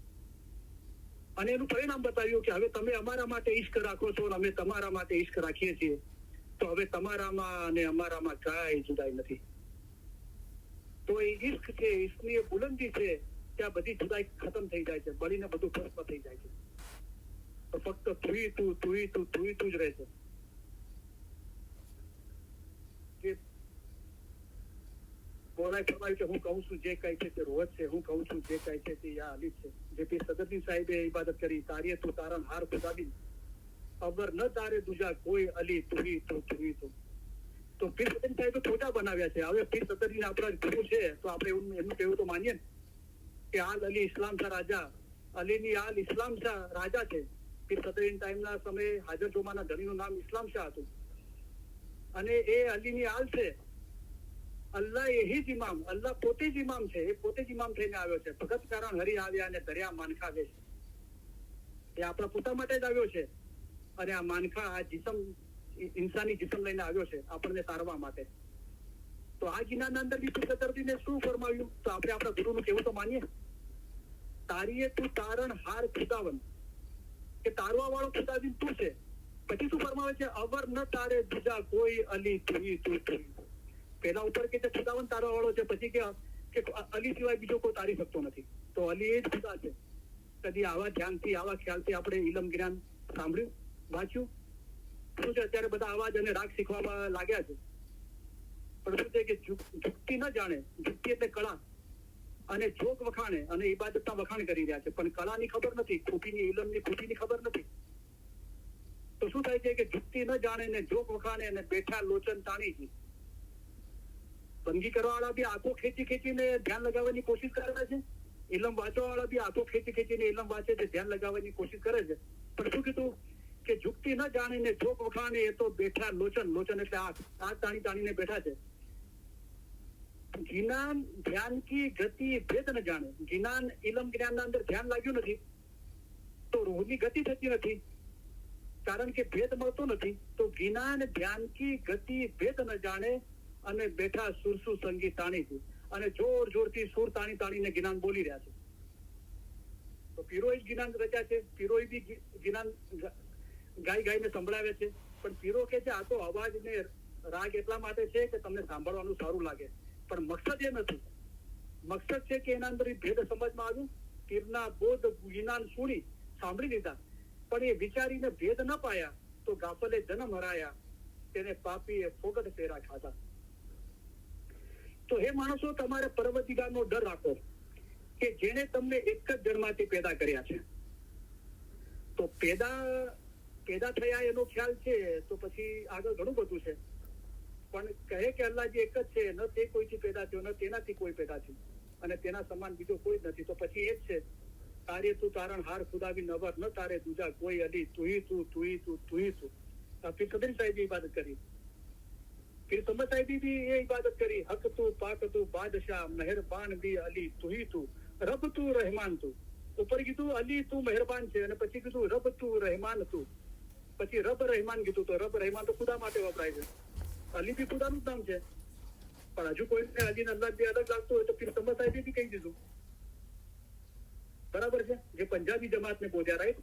Speaker 1: અને એનું પરિણામ બતાવ્યું કે હવે તમે અમારા માટે ઈશ્ક રાખો છો અને અમે તમારા માટે ઈશ્ક રાખીએ છીએ. તો હવે તમારામાં અને અમારામાં કાંઈ જુદાઈ નથી. તો એ ઈશ્ક છે, ઈશ્કની બુલંદી છે, ત્યાં બધી જુદાઈ ખતમ થઈ જાય છે, બળીને બધું ભસ્મ થઈ જાય છે. તો ફક્ત તું જ રહે છે. બોલાય ફરમાયું કે હું કહું છું જે કઈ છે તે રોજ છે, હું કહું છું જે કઈ છે તે યા અલી છે. જે પીર સદરદીન સાહેબે ઇબાદત કરી, તારીએ તું તારણ હાર ખુદાબી, અબર ન તારે દુજા કોઈ અલી તુહી તું. તો પીર સદરદીન સાહેબે ખોટા બનાવ્યા છે. હવે પીર સદરદીન આપણા ગુરુ છે, તો આપણે એમનું કહેવું તો માનીએ ને કે આલ અલી ઇસ્લામ શાહ રાજા, અલીની આલ ઇસ્લામ શાહ રાજા છે. પીર સદરદીન ટાઈમના સમયે હાજર જોમાના ધણીનું નામ ઇસ્લામ શાહ હતું, અને એ અલીની આલ છે. અલ્લાહ એ જ ઇમામ, અલ્લાહ પોતે જ ઇમામ છે. એ પોતે જ ઇમામ થઈને આવ્યો છે. ભગત કારણ હરી આવ્યા અને દરિયા માનખા વેશ. એ આપણા પોતા માટે જ આવ્યો છે, અને આ માનખા આ જીસમ ઇન્સાની જીસમ લઈને આવ્યો છે આપણને તારવા માટે. તો આ જીનાના અંદર બી સદરદીને શું ફરમાવ્યું? તો આપણે આપણા ગુરુનું કહેવું તો માનીએ, તારીએ તું તારણ હાર ખુદાવન, કે તારવા વાળો ખુદાવીન તું છે. પછી શું ફરમાવે છે? અવર ન તારે બીજા કોઈ અલી તું. પેલા ઉપર કે ખુદાવન તારવા વાળો છે, પછી કે અલી સિવાય બીજો કોઈ તારી શકતો નથી. તો અલી એ જ ખુદા છે. કદી આવા ધ્યાનથી આવા ખ્યાલથી આપણે ઇલમ જ્ઞાન સાંભળ્યું, વાંચ્યું? શું છે અત્યારે બધા અવાજ અને રાગ શીખવામાં લાગ્યા છે, પણ શું છે કે જુક્તિ ન જાણે. જુક્તિ એટલે કળા, અને જોગ વખાણે અને ઇબાદતના વખાણ કરી રહ્યા છે, પણ કળાની ખબર નથી, ખૂબીની ઇલમની ખૂબીની ખબર નથી. તો શું થાય છે કે જુક્તિ ન જાણે ને જોગ વખાણે અને બેઠા લોચન તાણી. બંદગી કરવા વાળા બી આંખો ખેંચીને ધ્યાન લગાવવાની કોશિશ કરે છે. ઇલમ વાંચવા વાળા બી આંખો ખેંચીને ઇલમ વાંચે છે, ધ્યાન લગાવવાની કોશિશ કરે છે. પણ શું કીધું કે જુક્તિ ન જાણીને જોગ વખાણે એ તો બેઠા લોચન એટલે આંખ તાણીને બેઠા છે. જ્ઞાન ધ્યાન કી ગતિ ભેદ ન જાણે. જ્ઞાન ઇલમ જ્ઞાનના અંદર ધ્યાન લાગ્યું નથી તો રૂહની ગતિ થતી નથી, કારણ કે ભેદ મળતો નથી. તો જ્ઞાન ધ્યાન કી ગતિ ભેદ ન જાણે, અને બેઠા સુરસુ સંગી તાણી, અને જોરથી સુર તાણીને જ્ઞાન બોલી રહ્યા છે. તો પીરોએ જ્ઞાન રચ્યા છે, પીરોએ બી જ્ઞાન ગાઈને સંભળાવે છે. પણ પીરો કે છે આ તો અવાજ ને રાગ એટલા માટે છે કે તમને સાંભળવાનું સારું લાગે, પણ મકસદ એ નથી. મકસદ છે કે એના અંદર ભેદ સમજમાં આવ્યું. પીરના બોધ જ્ઞાન સુણી સાંભળી લીધા, પણ એ વિચારીને ભેદ ન પાયા તો ગાફલે જન્મ હરાયા, તેને પાપીએ ફોગટ ફેરા ખાધા. તો હે માણસો, તમારે પરવતિગારનો ડર રાખો કે જેને તમને એક જ જણમાંથી પેદા કર્યા છે. તો પેદા થયા એનો ખ્યાલ છે, તો પછી આગળ ઘણું બધું છે. પણ કહે કે અલ્લાહજી એક જ છે, ન તે કોઈથી પેદા થયો, ન તેનાથી કોઈ પેદા થયું, અને તેના સમાન બીજો કોઈ જ નથી. તો પછી એ જ છે, તારે તું તારણ હાર ખુદાવી નવર ન તારે દૂજા કોઈ અલી તુહી તું. પીર સદરી સાહેબે ઇબાદત કરી, પીર સમદ સાહેબી બી એ ઇબાદત કરી. હક તું પાક તું બાદશાહ મહેરબાન બી અલી તુહી તું, રબ તું રહેમાન તું. ઉપર કીધું અલી તું મહેરબાન છે, અને પછી કીધું રબ તું રહેમાન તું. પછી રબ રહેમાન કીધું, તો રબ રહેમાન તો ખુદા માટે વપરાય છે. અલી બી ખુદાનું જ નામ છે, પણ હજુ કોઈને અલી અલ્લાહ બી અલગ લાગતું હોય તો પીર સમદ સાહેબે બી કહી દીધું. બરાબર છે. જે પંજાબી જમાતને બોધ્યા, રાઈટ.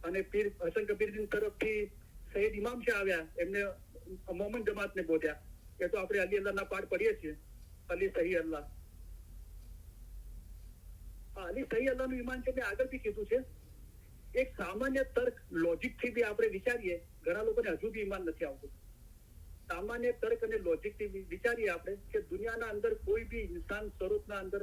Speaker 1: અને પીર હસન કબીરજી તરફથી સૈયદ ઇમામ શાહ આવ્યા, એમને મોમન જમાતને બોધ્યા. એ તો આપણે અલી અલ્લાહના પાઠ પઢીએ છીએ, અલી સહી અલ્લાહ. અલી સહી અલ્લાહનું ઈમાન છે. મેં આગળ બી કીધું છે એક સામાન્ય તર્ક લોજિક થી બી આપણે વિચારીએ, ઘણા લોકોને હજુ બી ઈમાન નથી આવતું. સામાન્ય તર્ક અને લોજિક થી વિચારીએ આપણે કે દુનિયાના અંદર કોઈ બી ઇન્સાન સ્વરૂપના અંદર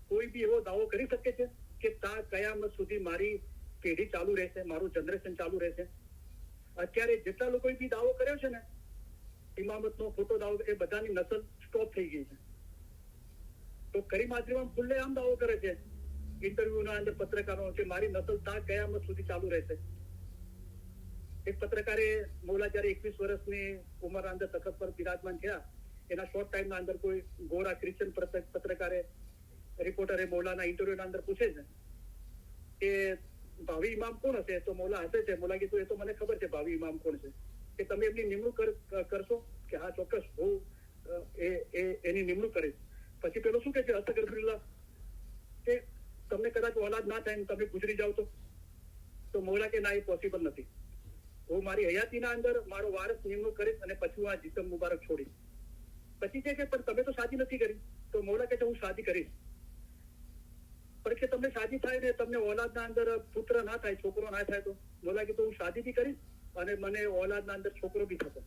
Speaker 1: કોઈ બી એવો દાવો કરી શકે છે કે તા કયામત સુધી મારી પેઢી ચાલુ રહેશે, મારું જનરેશન ચાલુ રહેશે? અત્યારે જેટલા લોકો બી દાવો કર્યો છે ને ઇમામતનો ખોટો દાવો, એ બધાની નસલ સ્ટોપ થઈ ગઈ છે. તો કરીમ આઝમ ખુલ્લે આમ દાવો કરે છે ઇન્ટરવ્યુના અંદર પત્રકારો કે મારી નસલ તા કયામત સુધી ચાલુ રહેશે. એક પત્રકારે મૌલા જયારે 21 વર્ષની ઉંમરના અંદર તખત પર બિરાજમાન થયા, એના શોર્ટ ટાઈમના અંદર કોઈ ગોરા ક્રિશ્ચન પત્રકારે રિપોર્ટરે મૌલાના ઇન્ટરવ્યુના અંદર પૂછે છે કે ભાવિ ઇમામ કોણ હશે? તો મૌલા હશે છે. મૌલા કીધું એ તો મને ખબર છે ભાવિ ઇમામ કોણ છે, કે તમે એમની નિમણૂક કરશો? કે હા ચોક્કસ, હું એની નિમણૂક કરીશ. પછી પેલો શું કે છે અસ્તગફિરુલ્લાહ, કે તમને કદાચ ઓલાદ ના થાય, તમે ગુજરી જાવ તો મૌલા કે ના, એ પોસિબલ નથી. હું મારી હયાતીના અંદર મારો વારસ નિમણૂક કરીશ અને પછી હું આ જીસમ મુબારક છોડીશ. પછી કે પણ તમે તો શાદી નથી કરી. તો મૌલા કે હું શાદી કરીશ, પણ કે તમને શાદી થાય ને તમને ઓલાદના અંદર પુત્ર ના થાય, છોકરો ના થાય, તો મૌલા કે હું શાદી બી કરીશ અને મને ઓલાદના અંદર છોકરો બી થશે.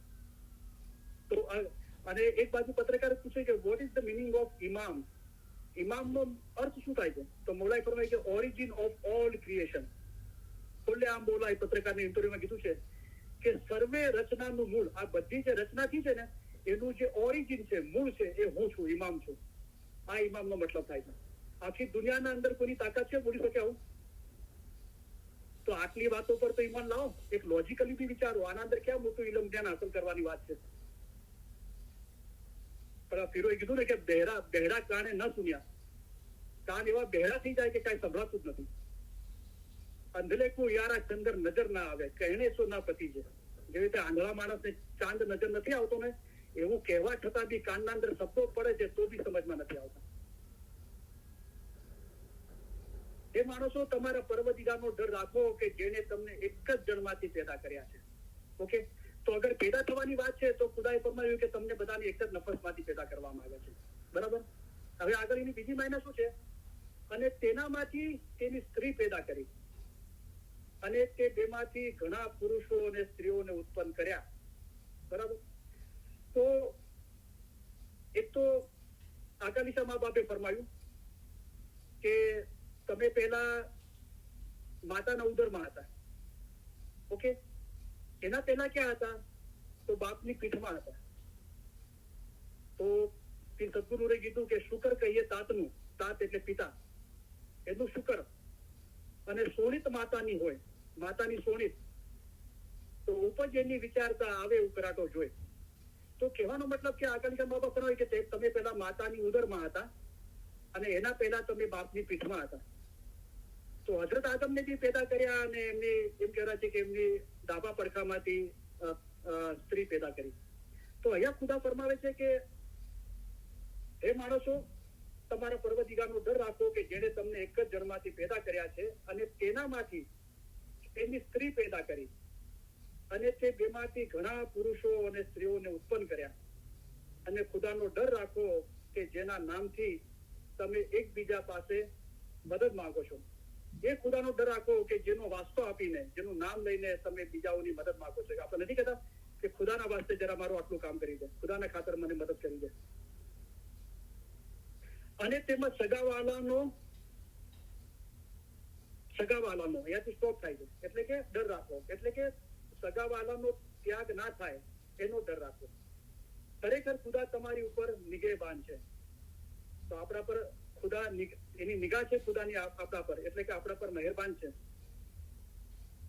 Speaker 1: તો અને એક બાજુ પત્રકાર પૂછે કે what is the meaning of ઇમામ? ઇમામનો અર્થ શું થાય છે? તો મૌલાએ ફરમાય કે ઓરિજિન ઓફ ઓલ ક્રિએશન. ખુલ્લે આમ મૌલાએ પત્રકારની ઇન્ટરવ્યુમાં કીધું છે કે સર્વે રચનાનું મૂળ, આ બધી જે રચના થઈ છે ને એનું જે ઓરિજિન છે, મૂળ છે, એ હું છું, ઇમામ છું. આ ઇમામનો મતલબ થાય છે. આખી દુનિયાના અંદર કોઈની તાકાત છે બોલી શકે આવું? તો આટલી વાતો પર તો ઈમાન લાવો, એક લોજિકલી બી વિચારો. આના અંદર ક્યાં મોટું ઇલમ જ્ઞાન હાંસલ કરવાની વાત છે? પણ ફિરોએ કીધું ને કે બહેરા કાને ન સુન્યા. કાન એવા બહેરા થઈ જાય કે કાંઈ સંભળાતું જ નથી. અંધલે કો યારા ચંદર નજર ના આવે, કહેણે સો ના પતિ છે. જેવી રીતે આંધળા માણસને ચાંદ નજર નથી આવતો ને, એવું કહેવા છતાં બી કાનના અંદર શબ્દો પડે છે તો બી સમજમાં નથી આવતા. એ માણસો તમારા પરવદિગારનો ડર રાખો કે જેને તમને એક જ જણમાંથી પેદા કર્યા છે. ઓકે, તો અગર પેદા થવાની વાત છે તો ખુદાએ ફરમાવ્યું કે તમને બધાને એક જ નફસમાંથી પેદા કરવામાં આવ્યા છે. બરાબર? હવે આગળ એની બીજી માયના શું છે? અને તેનામાંથી તેની સ્ત્રી પેદા કરી અને તે બેમાંથી ઘણા પુરુષો અને સ્ત્રીઓને ઉત્પન્ન કર્યા. બરાબર? તો એક તો આકાલિશા મા બાપે ફરમાયું કે તમે પહેલા માતાના ઉદરમાં હતા. ઓકે, એના પહેલા ક્યાં હતા? તો બાપની પીઠમાં હતા. તો સદગુરુએ કીધું કે શુકર કહીએ તાતનું, તાત એટલે પિતા, એનું શુકર. અને સોણિત માતાની હોય, માતાની સોણિત, તો ઉપજ એની વિચારતા આવે ઉકરાટો જોઈ. તો કહેવાનો મતલબ કે આકાલિકા મા બાપ હોય કે તમે પહેલા માતાની ઉદરમાં હતા અને એના પહેલા તમે બાપની પીઠમાં હતા. તો હજરત આદમને બી પેદા કર્યા અને એમની એમ કહેવાય છે કે એમની ડાબા પડખામાંથી સ્ત્રી પેદા કરી. તો અહીંયા ખુદા ફરમાવે છે કે હે માણસો, તમારા પરવદિગારનો ડર રાખો કે જેણે તમને એક જ જણમાંથી પેદા કર્યા છે અને તેનામાંથી એની સ્ત્રી પેદા કરી અને તે બેમાંથી ઘણા પુરુષો અને સ્ત્રીઓને ઉત્પન્ન કર્યા. અને ખુદાનો ડર રાખો કે જેના નામથી તમે એકબીજા પાસે મદદ માંગો છો. એ ખુદાનો ડર રાખો કે જેનો વાસ્તો આપીને, જેનું નામ લઈને તમે બીજાઓની મદદ માંગો છો. આપણે નથી કહેતા કે ખુદાના વાસ્તે જરા મારું આટલું કામ કરી દે, ખુદાના ખાતર મને મદદ કરી દે. અને તેમાં સગાવાલાનો અહીંયાથી સ્ટોપ થાય છે. એટલે કે ડર રાખો, એટલે કે સગાવાલાનો ત્યાગ ના થાય એનો ડર રાખો. ખરેખર ખુદા તમારી ઉપર નિગેબાન છે. તો આપણા પર ખુદા એની નિગાહ છે, ખુદાની આપણા પર, એટલે કે આપણા પર મહેરબાન છે.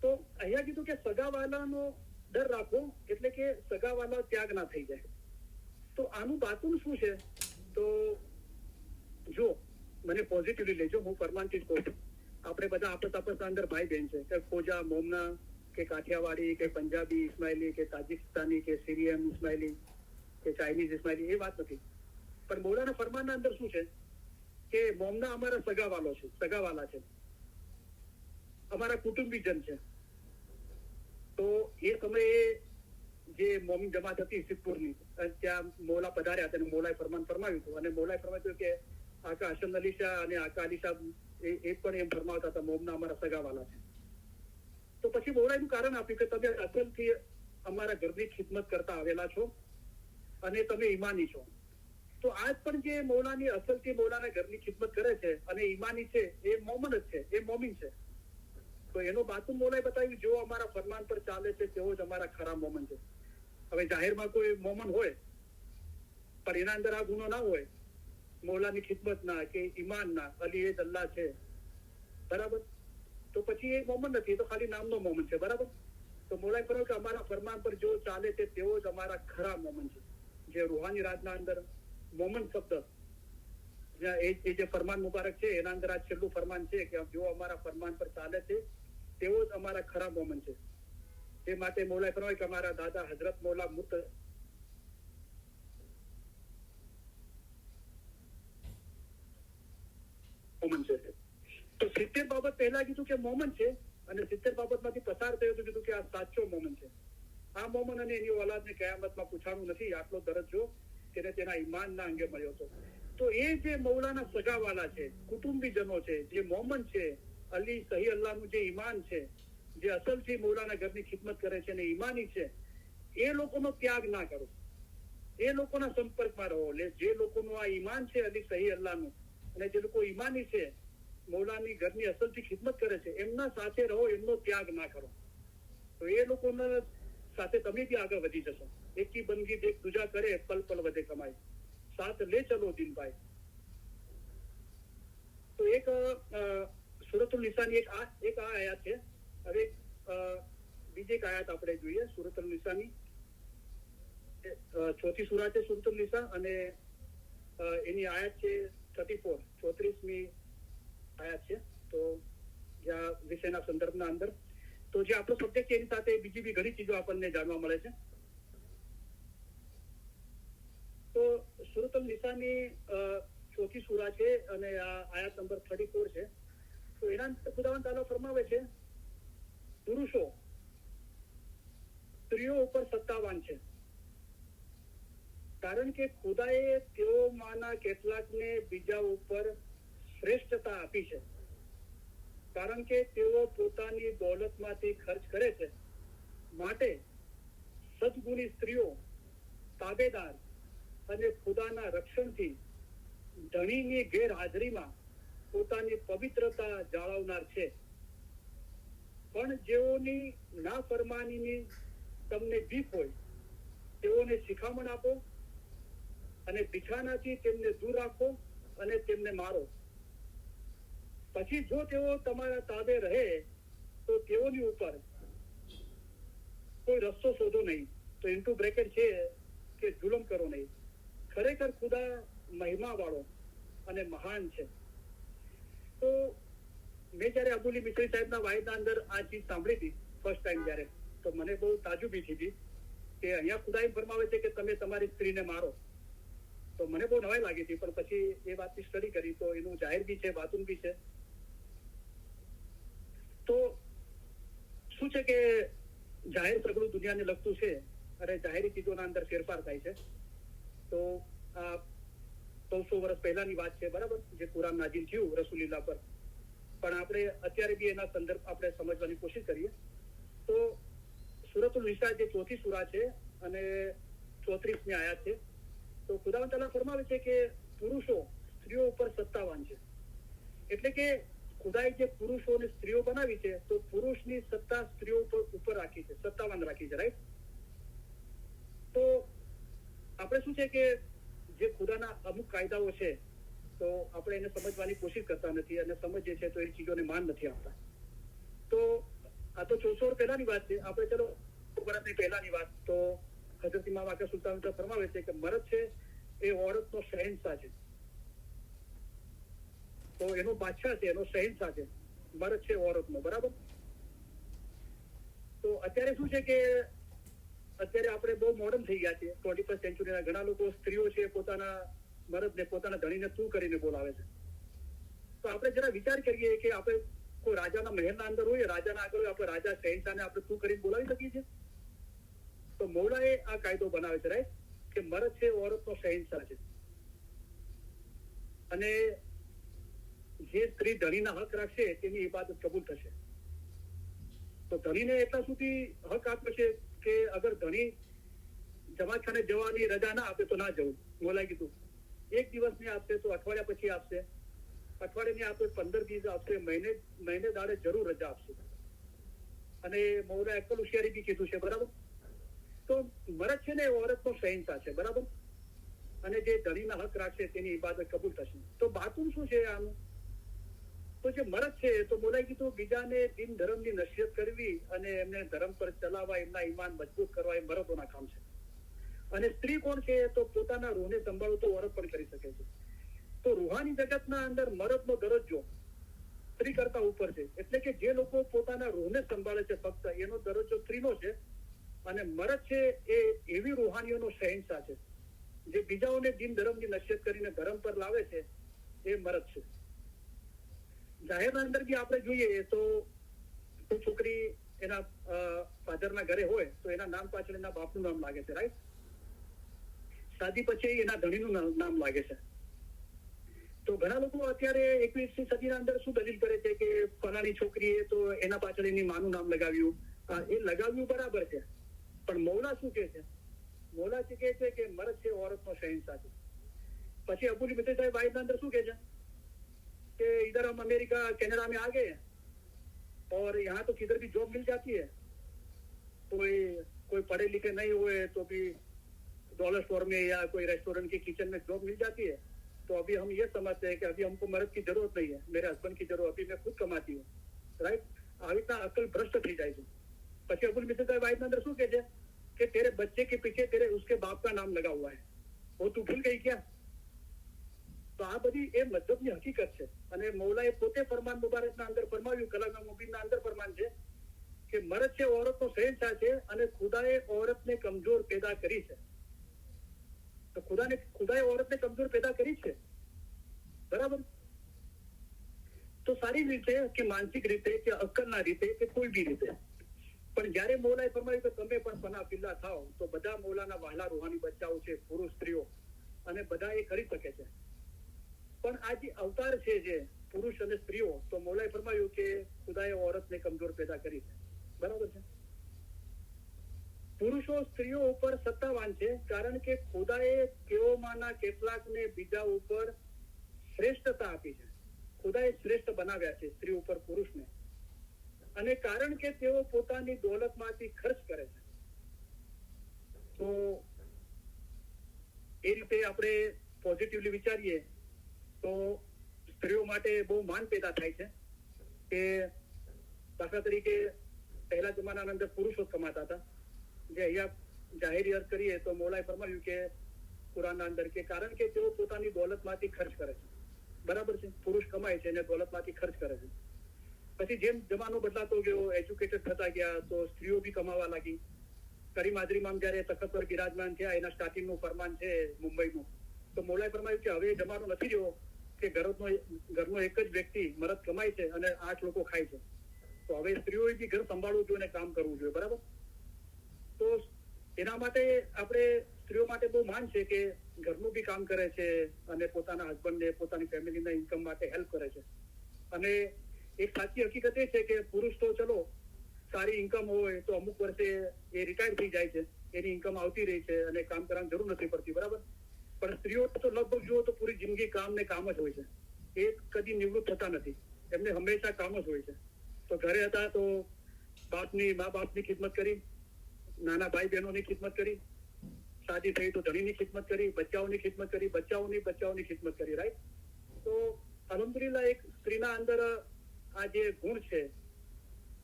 Speaker 1: તો અહીંયા કીધું કે સગાવાલાનો ડર રાખો, એટલે કે સગાવાલા ત્યાગ ના થઈ જાય. તો આનું બાતું શું છે? તો જો મને પોઝિટિવલી લેજો, હું ફરમાનથી જ કહું છું. આપણે બધા આપસ અંદર ભાઈ બહેન છે, કે ખોજા, મોમના, કે કાઠિયાવાડી, કે પંજાબી ઇસ્માઇલી, કે તાજિકિસ્તાની, કે સિરિયન ઇસ્માઇલી, કે ચાઇનીઝ ઇસ્માઇલી, એ વાત નથી. પણ મૌલાના ફરમાનના અંદર શું છે કે મોમના અમારા સગાવાલા છે, અમારા કુટુંબીજન છે. તો એ સમયે જે મોમી જમાત હતી સિદ્ધપુરની, ત્યાં મૌલા પધાર્યા હતા અને મૌલાએ ફરમાન ફરમાવ્યું હતું. અને મૌલાએ ફરમાવ્યું કે આકા હસન અલી શાહ અને આકા અલી શાહ એ પણ એમ ફરમાવતા હતા મોમના અમારા સગાવાલા છે. તો પછી મૌલાનું કારણ આપ્યું કે તમે અસલથી અમારા ઘરની ખિદમત કરતા આવેલા છો અને તમે ઈમાની છો. તો આજ પણ જે મૌલાની અસલથી મૌલાના ઘરની ખિદમત કરે છે અને ઈમાની છે એ મોમન જ છે, એ મોમિન છે. તો એનો બાતુલ મૌલાએ બતાવ્યું જેઓ અમારા ફરમાન પર ચાલે છે તેઓ જ અમારા ખરા મોમન છે. હવે જાહેરમાં કોઈ મોમન હોય પણ એના અંદર આ ગુનો ના હોય, મૌલાની ખિદમત ના કે ઈમાન ના, અલી એ અલ્લાહ છે, બરાબર, તો પછી એ મોમન નથી, તો ખાલી નામનો મોમન છે, બરાબર. તો મૌલાએ કહ્યું કે અમારા ફરમાન પર જો ચાલે છે તેઓ જ અમારા ખરા મોમન છે. જે રૂહાની રાજના અંદર મોમન શબ્દ એ જે ફરમાન મુબારક છે એના અંદર આ છેલ્લું ફરમાન છે કે જો અમારા ફરમાન પર ચાલે છે તેઓ જ અમારા ખરા મોમન છે. એ માટે મૌલાએ ફરમાવ્યું કે અમારા દાદા હજરત મૌલા મુત મોમન છે. તો 70 બાબત પહેલા કીધું કે મોમન છે અને 70 બાબતમાંથી પસાર થયો તો કીધું કે આ સાચો મોમન છે. આ મોમન અને એની ઓલાદને કયામતમાં પૂછવાનું નથી. આટલો દરજ્જો તેને તેના ઈમાનના અંગે મળ્યો હતો. તો એ જે મૌલાના સગાવાલા છે, કુટુંબીજનો છે, જે મોમન છે, અલી સહી અલ્લાહનું જે ઈમાન છે, જે અસલથી મૌલાના ઘરની ખિદમત કરે છે અને ઈમાની છે, એ લોકોનો ત્યાગ ના કરો, એ લોકોના સંપર્કમાં રહો. જે લોકોનું આ ઈમાન છે અલી સહી અલ્લાહનું, અને જે લોકો ઈમાની છે, મૌલાની ઘરની અસલથી ખિદમત કરે છે, એમના સાથે રહો, એમનો ત્યાગ ના કરો. તો એ લોકોના સાથે તમે બી આગળ વધી જશો. એકી બંદગી દેખ દુજા કરે, પલ પલ વધે કમાય, સાથ લે ચલો દિનભાઈ. તો એક સુરતુલ નિસાની એક આ આયાત છે. હવે બીજી એક આયાત આપણે જોઈએ. સુરતુલ નિસાની ચોથી સૂરા છે સુરતુલ નિસા, અને એની આયાત છે 34મી આયાત છે. તો જ્યાં વિષયના સંદર્ભના અંદર તો જે આપણો સબ્જેક્ટ છે એની સાથે બીજી બી ઘણી ચીજો આપણને જાણવા મળે છે. તો સુરતુલ નિસાની ચોથી સૂરા છે અને આ આયાત નંબર 34 છે. તો એના અંદર ખુદાવંદ તાલા ફરમાવે છે પુરુષો સ્ત્રીઓ ઉપર સત્તાવાન છે, કારણ કે ખુદાએ તેઓમાંના કેટલાકને બીજા ઉપર શ્રેષ્ઠતા આપી છે, કારણ કે તેઓ પોતાની દોલતમાંથી ખર્ચ કરે છે. માટે સદગુણી સ્ત્રીઓ તાબેદાર અને ખુદાના રક્ષણથી ધણીની ગેરહાજરીમાં પોતાની પવિત્રતા જાળવનાર છે. પણ જેઓની નાફરમાનીની તમને બીક હોય તેઓને શિખામણ આપો અને બિછાનાથી તેમને દૂર રાખો અને તેમને મારો. પછી જો તેઓ તમારા તાબે રહે તો તેઓની ઉપર કોઈ રસ્તો શોધો નહીં. તો ઇન્ટુ બ્રેકેટ છે કે જુલમ કરો નહીં. ખરેખર ખુદા મહિમા વાળો અને મહાન છે. તો મેં જયારે અબુલી મિસ્ત્રી સાહેબના વાયદા અંદર આ ચીજ સાંભળી હતી ફર્સ્ટ ટાઈમ જયારે, તો મને બહુ તાજુબી થઈ હતી કે અહીંયા ખુદા એમ ફરમાવે છે કે તમે તમારી સ્ત્રીને મારો. તો મને બહુ નવાઈ લાગી હતી, પણ પછી એ વાતની સ્ટડી કરી તો એનું જાહેર બી છે, બાતુન બી છે. તો શું છે કે જાહેર સગળું દુનિયાને લગતું છે અને જાહેરી ચીજોના અંદર ફેરફાર થાય છે. તો આ 100 વર્ષ પહેલાની વાત છે, બરાબર, જે કુરાન નાઝિલ થયું રસૂલિલ્લાહ પર. પણ આપણે અત્યારે બી એના સંદર્ભ આપણે સમજવાની કોશિશ કરીએ. તો સુરતુલ નિસા જે ચોથી સૂરા છે અને 34મી આયાત છે. તો ખુદાવંદ તાલા ફરમાવે છે કે પુરુષો સ્ત્રીઓ ઉપર સત્તાવાન છે. એટલે કે ખુદાએ જે પુરુષો અને સ્ત્રીઓ બનાવી છે તો પુરુષની સત્તા સ્ત્રીઓ ઉપર રાખી છે, સત્તાવાન રાખી છે, રાઈટ. તો આપણે શું છે કે જે ખુદાના અમુક કાયદાઓ છે તો આપણે એને સમજવાની કોશિશ કરતા નથી અને સમજીએ છીએ તો એ ચીજોને માન નથી આપતા. તો આ તો 400 વર્ષ પહેલાની વાત છે. આપણે ચલો વર્ષની પહેલાની વાત. તો હઝરત ઇમામ આકા સુલતાન ફરમાવે છે કે મર્દ છે એ ઓરતનો શહેનશાહ છે. તો એનો બાદશાહ છે, એનો શહેનશાહ છે. મર્દ છે ઓરતનો, બરાબર. તો અત્યારે શું છે કે અત્યારે આપણે બહુ મોડર્ન થઈ ગયા છીએ 21st સેન્ચુરીના. ઘણા લોકો સ્ત્રીઓ છે પોતાના મર્દને, પોતાના ધણીને તું કરીને બોલાવે છે. તો આપણે જરા વિચાર કરીએ કે આપણે કોઈ રાજાના મહેલના અંદર હોય, રાજાના આગળ આપણે રાજા શહેનશાહને આપણે તું કરીને બોલાવી શકીએ છીએ? તો મૌલાએ આ કાયદો બનાવે છે, રાઈટ, કે મર્દ છે ઓરતનો શહેનશાહ છે અને જે સ્ત્રી ધણીના હક રાખશે તેની ઇબાદત કબૂલ થશે. તો ધણીને એટલા સુધી હક આપ્યો છે કે અગર ધણી જમાખાને જવાની રજા ના આપે તો ના જવું. મોલાએ કીધું 1 દિવસની આપશે તો અઠવાડિયા પછી આપશે, અઠવાડિયાની આપે 15 દિવસ આપશે, મહિને દાડે જરૂર રજા આપશે. અને મૌલા અક્કલ હોશિયારી બી કીધું છે, બરાબર. તો મરદ છે ને એ ઓરતનો શહેનશાહ છે, બરાબર. અને જે ધણીના હક રાખશે તેની ઇબાદત કબૂલ થશે. તો બાતું શું છે આનું? તો જે મરદ છે તો મોલાએ કીધું બીજાને દિન ધર્મની નસીહત કરવી અને એમને ધર્મ પર ચલાવવા, એમના ઈમાન મજબૂત કરવા એ મરદોના કામ છે. અને સ્ત્રી કોણ છે? તો પોતાના રૂહને સંભાળવું તો ઓરત પણ કરી શકે છે. તો રૂહાની જગતના અંદર મરદનો દરજ્જો સ્ત્રી કરતા ઉપર છે. એટલે કે જે લોકો પોતાના રૂહને સંભાળે છે ફક્ત એનો દરજ્જો સ્ત્રીનો છે. અને મરદ છે એ એવી રૂહાનીઓનો શહેનશાહ છે જે બીજાઓને દિન ધર્મની નસીહત કરીને ધર્મ પર લાવે છે, એ મરદ છે. જાહેરના અંદર બી આપણે જોઈએ તો કોઈ છોકરી એના ફાધરના ઘરે હોય તો એના નામ પાછળ એના બાપનું નામ લાગે છે, રાઈટ. શાદી પછી એના ધણીનું નામ લાગે છે. તો ઘણા લોકો અત્યારે 21મી સદીના અંદર શું દલીલ કરે છે કે ફલાણી છોકરીએ તો એના પાછળ એની માનું નામ લગાવ્યું. એ લગાવ્યું બરાબર છે, પણ મૌલા શું કહે છે? મૌલા કહે છે કે મરદ છે औरतનો શહેનશાહ છે. પછી અબુલ મિત્ર સાહેબ આયતના અંદર શું કહે છે कि इधर हम अमेरिका कनाडा में आ गए और यहाँ तो किधर भी जॉब मिल जाती है, कोई पढ़े लिखे नहीं हुए तो भी डॉलर स्टोर में या कोई रेस्टोरेंट के किचन में जॉब मिल जाती है. तो अभी हम ये समझते हैं कि अभी हमको मर्द की जरूरत नहीं है, मेरे हस्बैंड की जरूरत, अभी मैं खुद कमाती हूँ, राइट. આવી રીતના અકલ ભ્રષ્ટ થઈ જાય છે. પછી અબુલ મિત્ર સાહેબ આયતના અંદર શું કહે છે કે तेरे बच्चे के पीछे तेरे उसके बाप का नाम लगा हुआ है, वो तू भूल गई क्या? તો આ બધી એ મતલબની હકીકત છે. અને મૌલાએ પોતે ફરમાન મુબારકના અંદર ફરમાવ્યું, કલામ મુબીનના અંદર ફરમાન છે કે મરદ છે औरतનો શહેનશાહ છે અને ખુદાએ औरतને કમજોર પેદા કરી છે. તો ખુદાએ औरतને કમજોર પેદા કરી છે, બરાબર. તો સારી રીતે કે માનસિક રીતે કે અક્કલના રીતે કે કોઈ બી રીતે. પણ જયારે મૌલાએ ફરમાવ્યું કે તમે પણ પના ફિલ્લા થાઓ, તો બધા મૌલાના વહાલા રૂહાની બચ્ચાઓ છે, પુરુષ સ્ત્રીઓ, અને બધા એ કરી શકે છે. પણ આ જે અવતાર છે જે પુરુષ અને સ્ત્રીઓ, તો મૌલાએ ફરમાયું કે ખુદાએ औरतને કમજોર પેદા કરી છે, બરાબર છે. પુરુષો સ્ત્રીઓ ઉપર સત્તાવાન છે કારણ કે ખુદાએ તેઓમાંના કેટલાકને બીજા ઉપર શ્રેષ્ઠતા આપી છે. ખુદાએ શ્રેષ્ઠ બનાવ્યા છે સ્ત્રી ઉપર પુરુષને, અને કારણ કે તેઓ પોતાની દોલતમાંથી ખર્ચ કરે છે. તો એ રીતે આપણે પોઝિટિવલી વિચારીએ તો સ્ત્રીઓ માટે બહુ માન પેદા થાય છે કે દાખલા તરીકે પહેલા જમાનાના અંદર પુરુષો કમાતા હતા. જે અહીંયા જાહેરી અર્થ કરીએ તો મૌલાએ ફરમાવ્યું કે કુરાનના અંદર કે કારણ કે તેઓ પોતાની દોલતમાંથી ખર્ચ કરે છે, બરાબર છે. પુરુષ કમાય છે અને દોલતમાંથી ખર્ચ કરે છે. પછી જેમ જમાનો બદલાતો ગયો, એજ્યુકેટેડ થતા ગયા, તો સ્ત્રીઓ બી કમાવા લાગી. કરીમ હાજરીમાં જયારે તખત પર બિરાજમાન થયા, એના સ્ટાર્ટિંગનું ફરમાન છે મુંબઈનું, તો મૌલાએ ફરમાવ્યું કે હવે જમાનો નથી રહ્યો કે ઘરનો એક જ વ્યક્તિ મરદ કમાય છે અને 8 લોકો ખાય છે. તો હવે સ્ત્રીઓએ બી ઘર સંભાળવું જોઈએ અને કામ કરવું જોઈએ, બરાબર. તો એના માટે આપણે સ્ત્રીઓ માટે બહુ માન છે કે ઘરનું બી કામ કરે છે અને પોતાના હસબન્ડને પોતાની ફેમિલીના ઇન્કમ માટે હેલ્પ કરે છે. અને એક સાચી હકીકત એ છે કે પુરુષ તો ચલો સારી ઇન્કમ હોય તો અમુક વર્ષે એ રિટાયર થઈ જાય છે, એની ઇન્કમ આવતી રહી છે અને કામ કરવાની જરૂર નથી પડતી, બરાબર. પણ સ્ત્રીઓ તો લગભગ જુઓ તો પૂરી જિંદગી કામ ને કામ જ હોય છે. એ કદી નિવૃત્ત થતા નથી, એમને હંમેશા કામ જ હોય છે. તો ઘરે હતા તો મા બાપની ખિદમત કરી, નાના ભાઈ બહેનોની ખિદમત કરી, શાદી થઈ તો ધણીની ખિદમત કરી, બચ્ચાઓની ખિદમત કરી, બચ્ચાઓની ખિદમત કરી, રાઈટ. તો અલ્હમ્દુલિલ્લાહ એક સ્ત્રીના અંદર આ જે ગુણ છે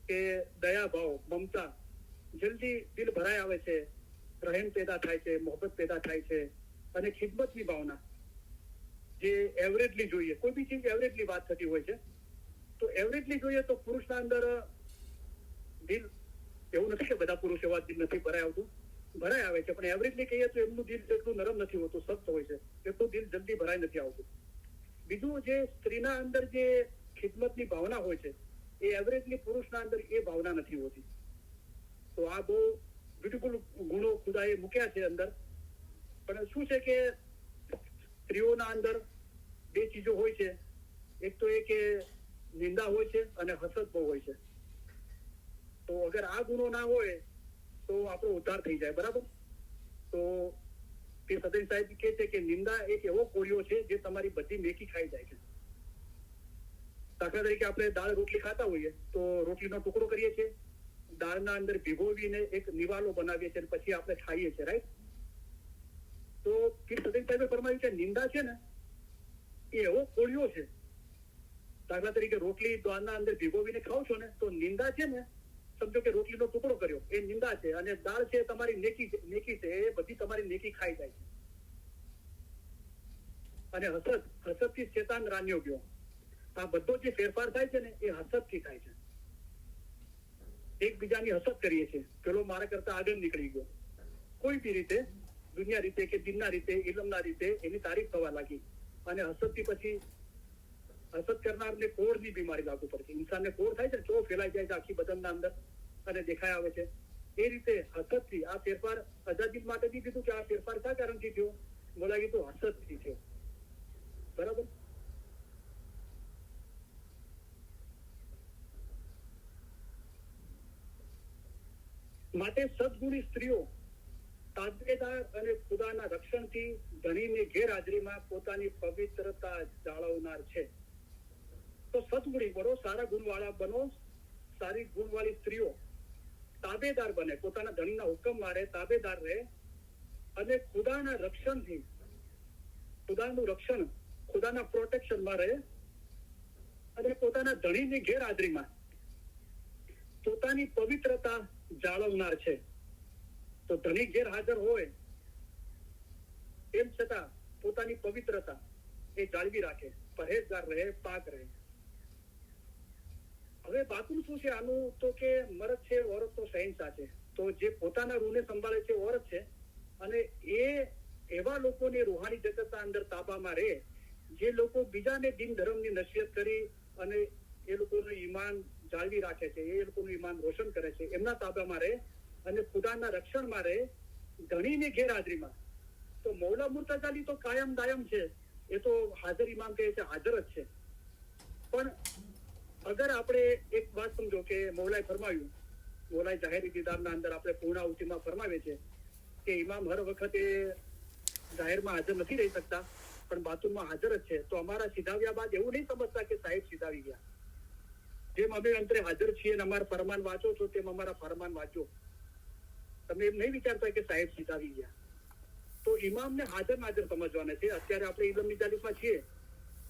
Speaker 1: કે દયા ભાવ, મમતા, જલ્દી દિલ ભરાઈ આવે છે, રહેમ પેદા થાય છે, મોહબ્બત પેદા થાય છે, અને ખિદમતની ભાવના જે એવરેજલી જોઈએ, કોઈ બી ચીજ એવરેજલી વાત થતી હોય છે. તો એવરેજલી જોઈએ તો પુરુષના અંદર દિલ, એવું નથી કે બધા પુરુષ એવા દિલ નથી ભરાઈ આવતું, ભરાઈ આવે છે, પણ એવરેજલી કહીએ તો એમનું દિલ એટલું નરમ નથી હોતું, સખ્ત હોય છે, એટલું દિલ જલ્દી ભરાઈ નથી આવતું. બીજું જે સ્ત્રીના અંદર જે ખિદમતની ભાવના હોય છે એ એવરેજલી પુરુષના અંદર એ ભાવના નથી હોતી. તો આ બહુ બ્યુટીફુલ ગુણો ખુદાએ મૂક્યા છે અંદર. પણ શું છે કે સ્ત્રીઓના અંદર બે ચીજો હોય છે. એક તો એ કે નિંદા હોય છે અને હસદ બહુ હોય છે. તો અગર આ ગુનો ના હોય તો આપણો ઉદ્ધાર થઈ જાય. બરાબર. તો તે સદન સાહેબ કહે છે કે નિંદા એક એવો કોળિયો છે જે તમારી બધી મેકી ખાઈ જાય છે. દાખલા તરીકે આપણે દાળ રોટલી ખાતા હોઈએ તો રોટલીનો ટુકડો કરીએ છીએ, દાળના અંદર ભીગોવીને એક નિવાલો બનાવીએ છીએ, પછી આપણે ખાઈએ છીએ. રાઈટ. તો પીર સદન સાહેબે ફરમાવ્યું કે નિંદા છે ને એ એવો કોળિયો છે. દાખલા તરીકે રોટલી દાળના અંદર ભીગોવીને ખાવ છો ને તો નિંદા છે ને, સમજો કે રોટલીનો ટુકડો કર્યો એ નિંદા છે, અને દાળ છે તમારી નેકી છે, એ બધી તમારી નેકી ખાઈ જાય છે. અને હસદ થી શેતાન રાન્યો ગયો. આ બધો જે ફેરફાર થાય છે ને એ હસદ થી થાય છે. એકબીજાની હસદ કરીએ છીએ, પેલો મારા કરતા આગળ નીકળી ગયો, કોઈ બી રીતે, દુનિયા રીતે કે દિનના રીતે, ઇલમના રીતે એની તારીફ થવા લાગી. અને હસદ થી પછી હસદ કરનારને કોળની બીમારી લાગુ પડશે. ઇન્સાનને કોળ થાય છે, ચો ફેલાઈ જાય છે આખી બદનના અંદર અને દેખાય આવે છે. એ રીતે હસદ થી આ ફેરફાર અજાદીદ માટે બી કીધું કે આ ફેરફાર શા કારણથી થયો? બોલા કીધું હસદ થી થયો. બરાબર. માટે સદગુણી સ્ત્રીઓ તાબેદાર અને ખુદાના રક્ષણથી ધણીની ગેરહાજરીમાં પોતાની પવિત્રતા જાળવનાર છે. તો સદગુણી બનો, સારા ગુણવાળા બનો, સારી ગુણવાળી સ્ત્રીઓ તાબેદાર બને, પોતાના ધણીના હુકમમાં રહે, તાબેદાર રહે, અને ખુદાના રક્ષણથી, ખુદાનું રક્ષણ, ખુદાના પ્રોટેક્શનમાં રહે, અને પોતાના ધણીની ગેરહાજરીમાં પોતાની પવિત્રતા જાળવનાર છે. તો ધણી ગેરહાજર હોય એમ છતાં પોતાની પવિત્રતા એ જાળવી રાખે, પરહેજગાર રહે, પાક રહે. હવે બાકી શું છે આનું? તો કે મર્દ છે, औरत તો શહેનશાહ છે. તો જે પોતાના રૂહને સંભાળે છે औरत છે, અને એ એવા લોકોને રૂહાની જગતના અંદર તાબામાં રહે જે લોકો બીજાને દિન ધર્મની નસીહત કરી અને એ લોકોનું ઈમાન જાળવી રાખે છે, એ લોકોનું ઈમાન રોશન કરે છે, એમના તાબામાં રહે અને ખુદાના રક્ષણમાં રહે, ધણીની ગેરહાજરીમાં. તો મૌલા મુર્તજાલી તો કાયમ દાયમ છે, એ તો હાજર ઇમામ કહે છે, હાજર જ છે. પણ અગર આપણે એક વાત સમજો કે મૌલાએ ફરમાવ્યું, મૌલાએ જાહેરી દીદારના અંદર આપણે પૂર્ણાહુતિમાં ફરમાવે છે કે ઇમામ હર વખતે જાહેરમાં હાજર નથી રહી શકતા પણ બાથરૂમમાં હાજર જ છે. તો અમારા સીધાવ્યા બાદ એવું નહીં સમજતા કે સાહેબ સીધાવી ગયા. જેમ અમે અંતરે હાજર છીએ અને અમારા ફરમાન વાંચો છો તેમ અમારા ફરમાન વાંચો. તમે એમ નહીં વિચારતા કે સાહેબ સીધાવી ગયા. તો ઇમામને હાજર નાજર સમજવાના છે. અત્યારે આપણે ઇલમની જાલીસમાં છીએ,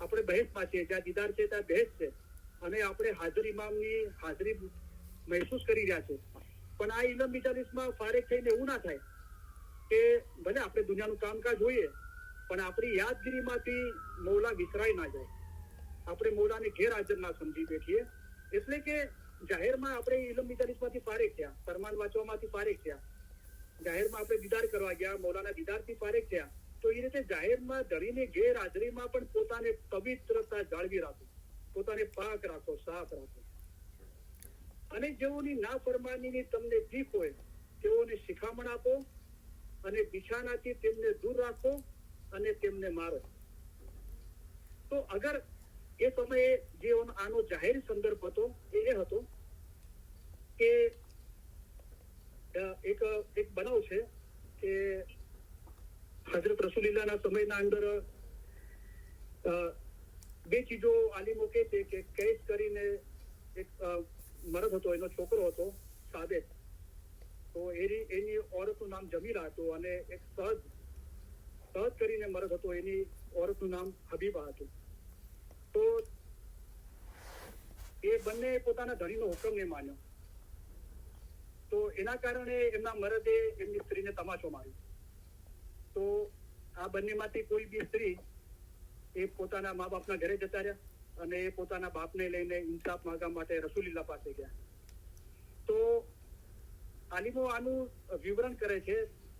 Speaker 1: આપણે બહેસમાં છીએ, જ્યાં દીદાર છે ત્યાં બહેસ છે, અને આપણે હાજર ઇમામની હાજરી મહેસૂસ કરી રહ્યા છે. પણ આ ઇલમ મિજાલિસમાં ફારેક થઈને એવું ના થાય કે ભલે આપણે દુનિયાનું કામકાજ હોઈએ પણ આપણી યાદગીરીમાંથી મૌલા વિસરાઈ ના જાય, આપણે મૌલાને ગેરહાજર ના સમજી બેઠીએ. એટલે કે જાહેરમાં આપણે ઇલમ મિજાલિસમાંથી ફારેક થયા, ફરમાન વાંચવામાંથી ફારેક થયા, જાહેરમાં આપણે દીદાર કરવા ગયા, મૌલાના દીદારથી ફારેક થયા. તો એ રીતે જાહેરમાં ધણીની ગેરહાજરીમાં પણ પોતાને પવિત્રતા જાળવી રાખો, પોતાને પાક રાખો, સાફ રાખો. અને જેઓની નાફરમાનીની તમને ભીખ હોય તેઓને શિખામણ આપો અને બિછાનાથી તેમને દૂર રાખો અને તેમને મારો. તો અગર એ સમયે જે આનો જાહેર સંદર્ભ હતો એ હતો કે એક બનાવ છે કે હજરત રસૂલુલ્લાહના સમયના અંદર બે ચીજો આલિમો કહે છે કે કૈસ કરીને એક મરદ હતો, એનો છોકરો હતો સાબેત. તો એની ઓરતનું નામ જમીલા હતું, અને એક સહદ કરીને મરદ હતો, એની ઓરતનું નામ હબીબા હતું. તો એ બંને પોતાના ધણીનો હુકમ ને માન્યો. તો એના કારણે એમના મરદે એમની સ્ત્રીને તમાચો માર્યો. તો આ બંનેમાંથી કોઈ બી સ્ત્રી એ પોતાના મા બાપના ઘરે જતા રહ્યા અને એ પોતાના બાપને લઈને ઇન્સાફ માંગવા માટે રસૂલુલ્લાહ પાસે ગયા. તો આલિમો આનું વિવરણ કરે છે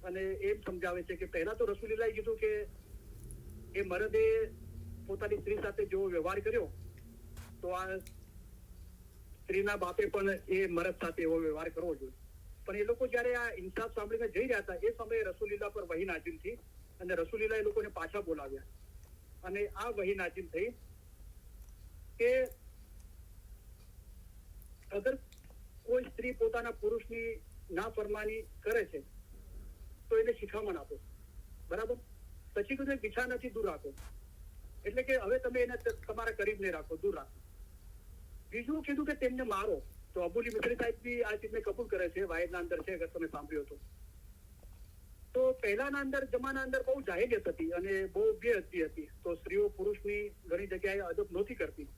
Speaker 1: અને એમ સમજાવે છે કે પહેલા તો રસૂલુલ્લાહે કીધું કે એ મરદે પોતાની સ્ત્રી સાથે જેવો વ્યવહાર કર્યો તો આ સ્ત્રીના બાપે પણ એ મરદ સાથે એવો વ્યવહાર કરવો જોઈએ. પણ એ લોકો જયારે આ ઇન્સાફ સાંભળીને જઈ રહ્યા હતા એ સમયે રસૂલુલ્લાહ પર વહી નાઝિલ થઈ અને રસૂલુલ્લાહ એ લોકોને પાછા બોલાવ્યા. અને આ વહી નાઝિલ થઈ કે અગર કોઈ સ્ત્રી પોતાના પોતાના પુરુષની નાફરમાની કરે છે તો એને શિખામણ આપો, બરાબર. પછી કીધું બિછાનાથી દૂર રાખો, એટલે કે હવે તમે એને તમારા કરીબ નહીં રાખો, દૂર રાખો. બીજું કીધું કે તેમને મારો. તો અબુલી મિસ્ત્રી સાહેબ બી આ ચીજને કબૂલ કરે છે, વાયદના અંદર છે, અગર તમે સાંભળ્યો તો પહેલાના અંદર જમાના અંદર બહુ જાહેલિયત હતી અને બહુ બેઅદબી હતી. તો સ્ત્રીઓ પુરુષની ઘણી જગ્યાએ અદબ નહોતી કરતી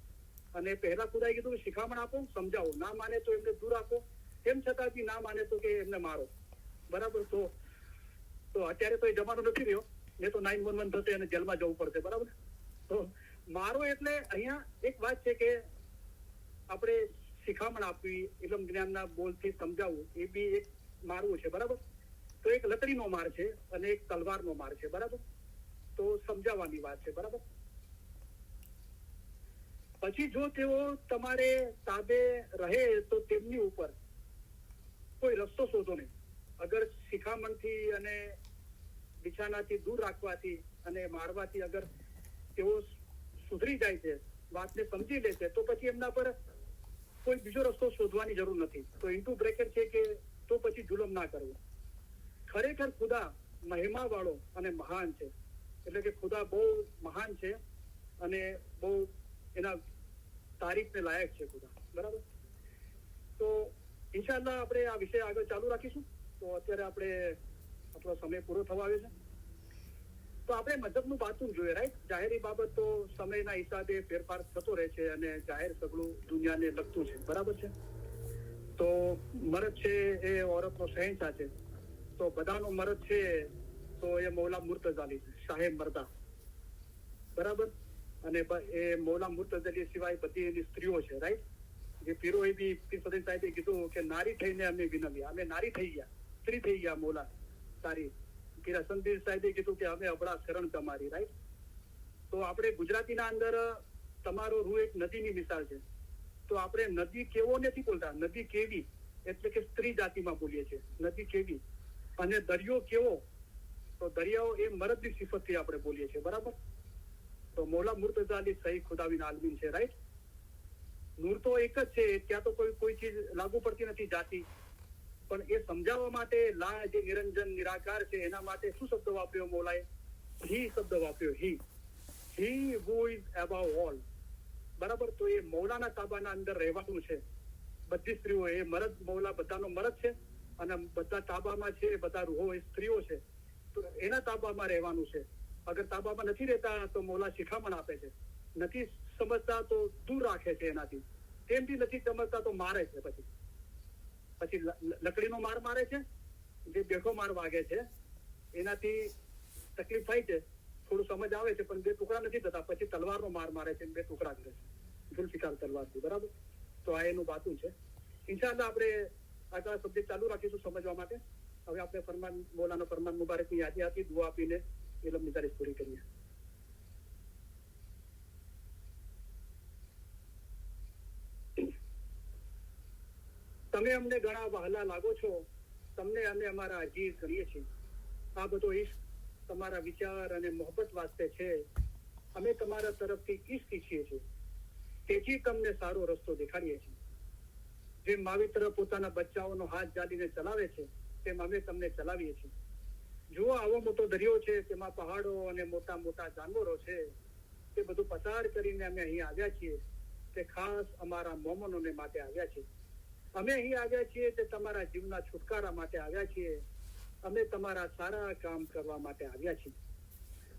Speaker 1: અને પહેલા ખુદાએ કીધું કે શિખામણ આપો, સમજાવો, ના માને તો એમને દૂર રાખો, તેમ છતાં બી ના માને તો કે એમને મારો, બરાબર. તો અત્યારે તો એ જમાનો નથી રહ્યો, એ તો 911 થશે અને જેલમાં જવું પડશે, બરાબર. તો મારો એટલે અહીંયા એક વાત છે કે આપણે શિખામણ આપવી, ઇલમ જ્ઞાનના બોલથી સમજાવવું, એ બી એક મારવું છે, બરાબર. તો એક લકડીનો માર છે અને એક તલવારનો માર છે, બરાબર. તો સમજાવવાની વાત છે, બરાબર. પછી જો તેઓ તમારે તાબે રહે તો તેમની ઉપર કોઈ રસ્તો શોધો નહીં. અગર શિખામણથી અને બિછાનાથી દૂર રાખવાથી અને મારવાથી અગર તેઓ સુધરી જાય છે, વાતને સમજી લે છે, તો પછી એમના પર કોઈ બીજો રસ્તો શોધવાની જરૂર નથી. તો ઇન્ટુ બ્રેકેટ છે કે તો પછી જુલમ ના કરવો. ખરેખર ખુદા મહિમા વાળો અને મહાન છે, એટલે કે ખુદા બહુ મહાન છે અને બહુ એના તારીફને લાયક છે ખુદા, બરાબર. તો ઇન્શાઅલ્લાહ આપણે આ વિષય આગળ ચાલુ રાખીશું. તો અત્યારે આપણો સમય પૂરો થવા આવ્યો છે. તો આપણે મતલબનું બાતું જોઈએ, રાઈટ. જાહેરી બાબત તો સમયના હિસાબે ફેરફાર થતો રહે છે અને જાહેર સગળું દુનિયાને લગતું છે, બરાબર છે. તો મરદ છે એ ઓરતનો શહેનશાહ છે. તો બધાનો મરદ છે તો એ મૌલા મુર્તઝાલી છે, શાહે મરદા, બરાબર. અને એ મૌલા મુર્તઝાલી સિવાય બધી એની સ્ત્રીઓ છે, રાઈટ. જે પીરોએ બી પીર ફરીદ સાહેબે કીધું કે નારી થઈને અમે વિનમ્યા, અમે નારી થઈ ગયા, સ્ત્રી થઈ ગયા મૌલા તારી. પીર હસનબીર સાહેબે કીધું કે અમે અબળા શરણ તમારી, રાઈટ. તો આપણે ગુજરાતીના અંદર તમારો રૂ એક નદીની મિસાલ છે. તો આપણે નદી કેવો નથી બોલતા, નદી કેવી, એટલે કે સ્ત્રી જાતિમાં બોલીએ છીએ, નદી કેવી. અને દરિયો કેવો, તો દરિયાઓ એ મરદની સિફતથી આપણે બોલીએ છીએ, બરાબર. તો મૌલા મુર્તઝા અલી સહી ખુદાવીન આલમીન છે, રાઈટ. નૂર તો એક જ છે, ત્યાં તો કોઈ ચીજ લાગુ પડતી નથી જાતિ. પણ એ સમજાવવા માટે લા જે નિરંજન નિરાકાર છે એના માટે શું શબ્દ વાપર્યો મૌલાએ? હી શબ્દ વાપર્યો, હી હુ ઇઝ અબાવ ઓલ, બરાબર. તો એ મૌલાના તાબાના અંદર રહેવાનું છે. બધી સ્ત્રીઓ, એ મરદ મૌલા બધાનો મરદ છે અને બધા તાબામાં છે, બધા રૂહો એ સ્ત્રીઓ છે. તો એના તાબામાં રહેવાનું છે. અગર તાબામાં નથી રહેતા તો મૌલા શિખામણ આપે છે. નથી સમજતા તો દૂર રાખે છે એનાથી. તેમથી નથી સમજતા તો મારે છે. પછી લકડીનો માર મારે છે, જે બેઠો માર વાગે છે, એનાથી તકલીફ થાય છે, થોડું સમજ આવે છે, પણ બે ટુકડા નથી થતા. પછી તલવારનો માર મારે છે, બે ટુકડા કરે છે, જુલ્ફિકાર તલવારથી, બરાબર. તો આ એનું બાતું છે. ઇન્શાઅલ્લાહ આપણે આગળ સબ્જેક્ટ ચાલુ રાખીશું સમજવા માટે. હવે આપણે મૌલાના ફરમાન મુબારકની યાદી આપી, દુઆ આપીને ઇલમની તારીફ પૂરી કરીએ. તમે અમને ઘણા વહાલા લાગો છો, તમને અમે અમારા અજીઝ ગણીએ છીએ. આ બધો ઈશ્ક તમારા વિચાર અને મોહબ્બત વાસ્તે છે. અમે તમારા તરફથી ઈશ્ક ઈચ્છીએ છીએ, તેથી તમને સારો રસ્તો દેખાડીએ છીએ. જેમ માવિત્ર પોતાના બચ્ચાઓનો હાથ જાડીને ચલાવે છે, તેમ અમે તમને ચલાવીએ છીએ. જુઓ, આવો મોટો દરિયો છે, તેમાં પહાડો અને મોટા મોટા જાનવરો છે. તે બધું પસાર કરીને અમે અહીં આવ્યા છીએ. તે ખાસ અમારા મોમનોને માટે આવ્યા છીએ. અમે અહીં આવ્યા છીએ તે તમારા જીવના છુટકારા માટે આવ્યા છીએ. અમે તમારા સારા કામ કરવા માટે આવ્યા છીએ.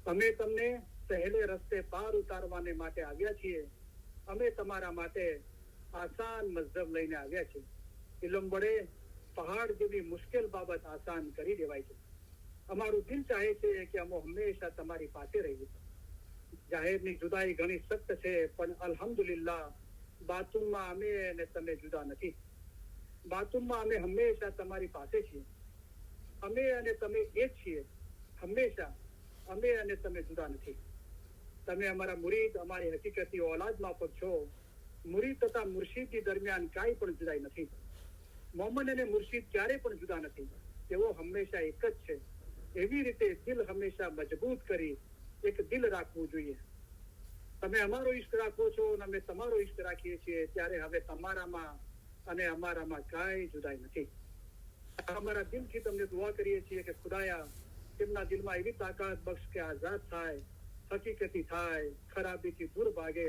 Speaker 1: અમે તમને સહેલે રસ્તે પાર ઉતારવાને માટે આવ્યા છીએ. અમે તમારા માટે આસાન મઝહબ લઈને આવ્યા છીએ. ઇલમ વડે પહાડ જેવી મુશ્કેલ બાબત આસાન કરી દેવાય છે. અમારું દિલ ચાહે છે કે અમે હંમેશા તમારી પાસે રહીએ. જાહેરની જુદાઈ ઘણી સખ્ત છે, પણ અલ્હમ્દુલિલ્લાહ બાતુનમાં અમે અને તમે જુદા નથી. બાતુનમાં અમે હંમેશા તમારી પાસે છીએ. અમે અને તમે એક છીએ હંમેશા. અમે અને તમે જુદા નથી. તમે અમારા મુરીદ, અમારી હકીકતી ઓલાદ માફક છો. મુરીદ તથા મુર્શીદની દરમિયાન કાંઈ પણ જુદાઈ નથી. મોમન અને મુર્શીદ ક્યારે પણ જુદા નથી. તેઓ હંમેશા એક જ છે. એવી રીતે દિલ હંમેશા મજબૂત કરી એક દિલ રાખવું જોઈએ. તમે અમારો ઈશ્ક રાખો છો અને અમે તમારો ઈશ્ક રાખીએ છીએ. ત્યારે હવે તમારામાં અને અમારામાં કાંઈ જુદાઈ નથી. અમારા દિલથી તમને દુઆ કરીએ છીએ કે ખુદાયા તેમના દિલમાં એવી તાકાત બક્ષ કે આઝાદ થાય, હકીકતી થાય, ખરાબીથી દૂર ભાગે,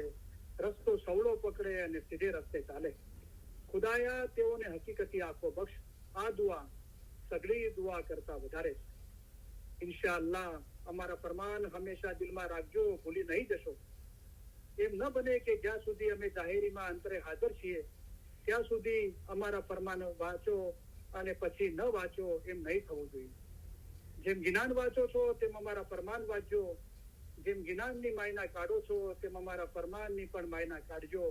Speaker 1: રસ્તો સવળો પકડે અને સીધે રસ્તે ચાલે. ખુદાયા તેઓને હકીકતી આંખો બક્ષ. આ દુઆ સગળી દુઆ કરતા વધારે છે. ઇન્શાઅલ્લાહ અમારા ફરમાન હંમેશા દિલમાં રાખજો, ભૂલી નહીં જશો. એમ ન બને કે જ્યાં સુધી અમે જાહેરીમાં અંતરે હાજર છીએ ત્યાં સુધી અમારા ફરમાન વાંચો અને પછી ન વાંચો, એમ નહીં થવું જોઈએ. જેમ જ્ઞાન વાંચો છો તેમ અમારા ફરમાન વાંચજો, જેમ જ્ઞાનની માયના કાઢો છો તેમ અમારા ફરમાનની પણ માયના કાઢજો.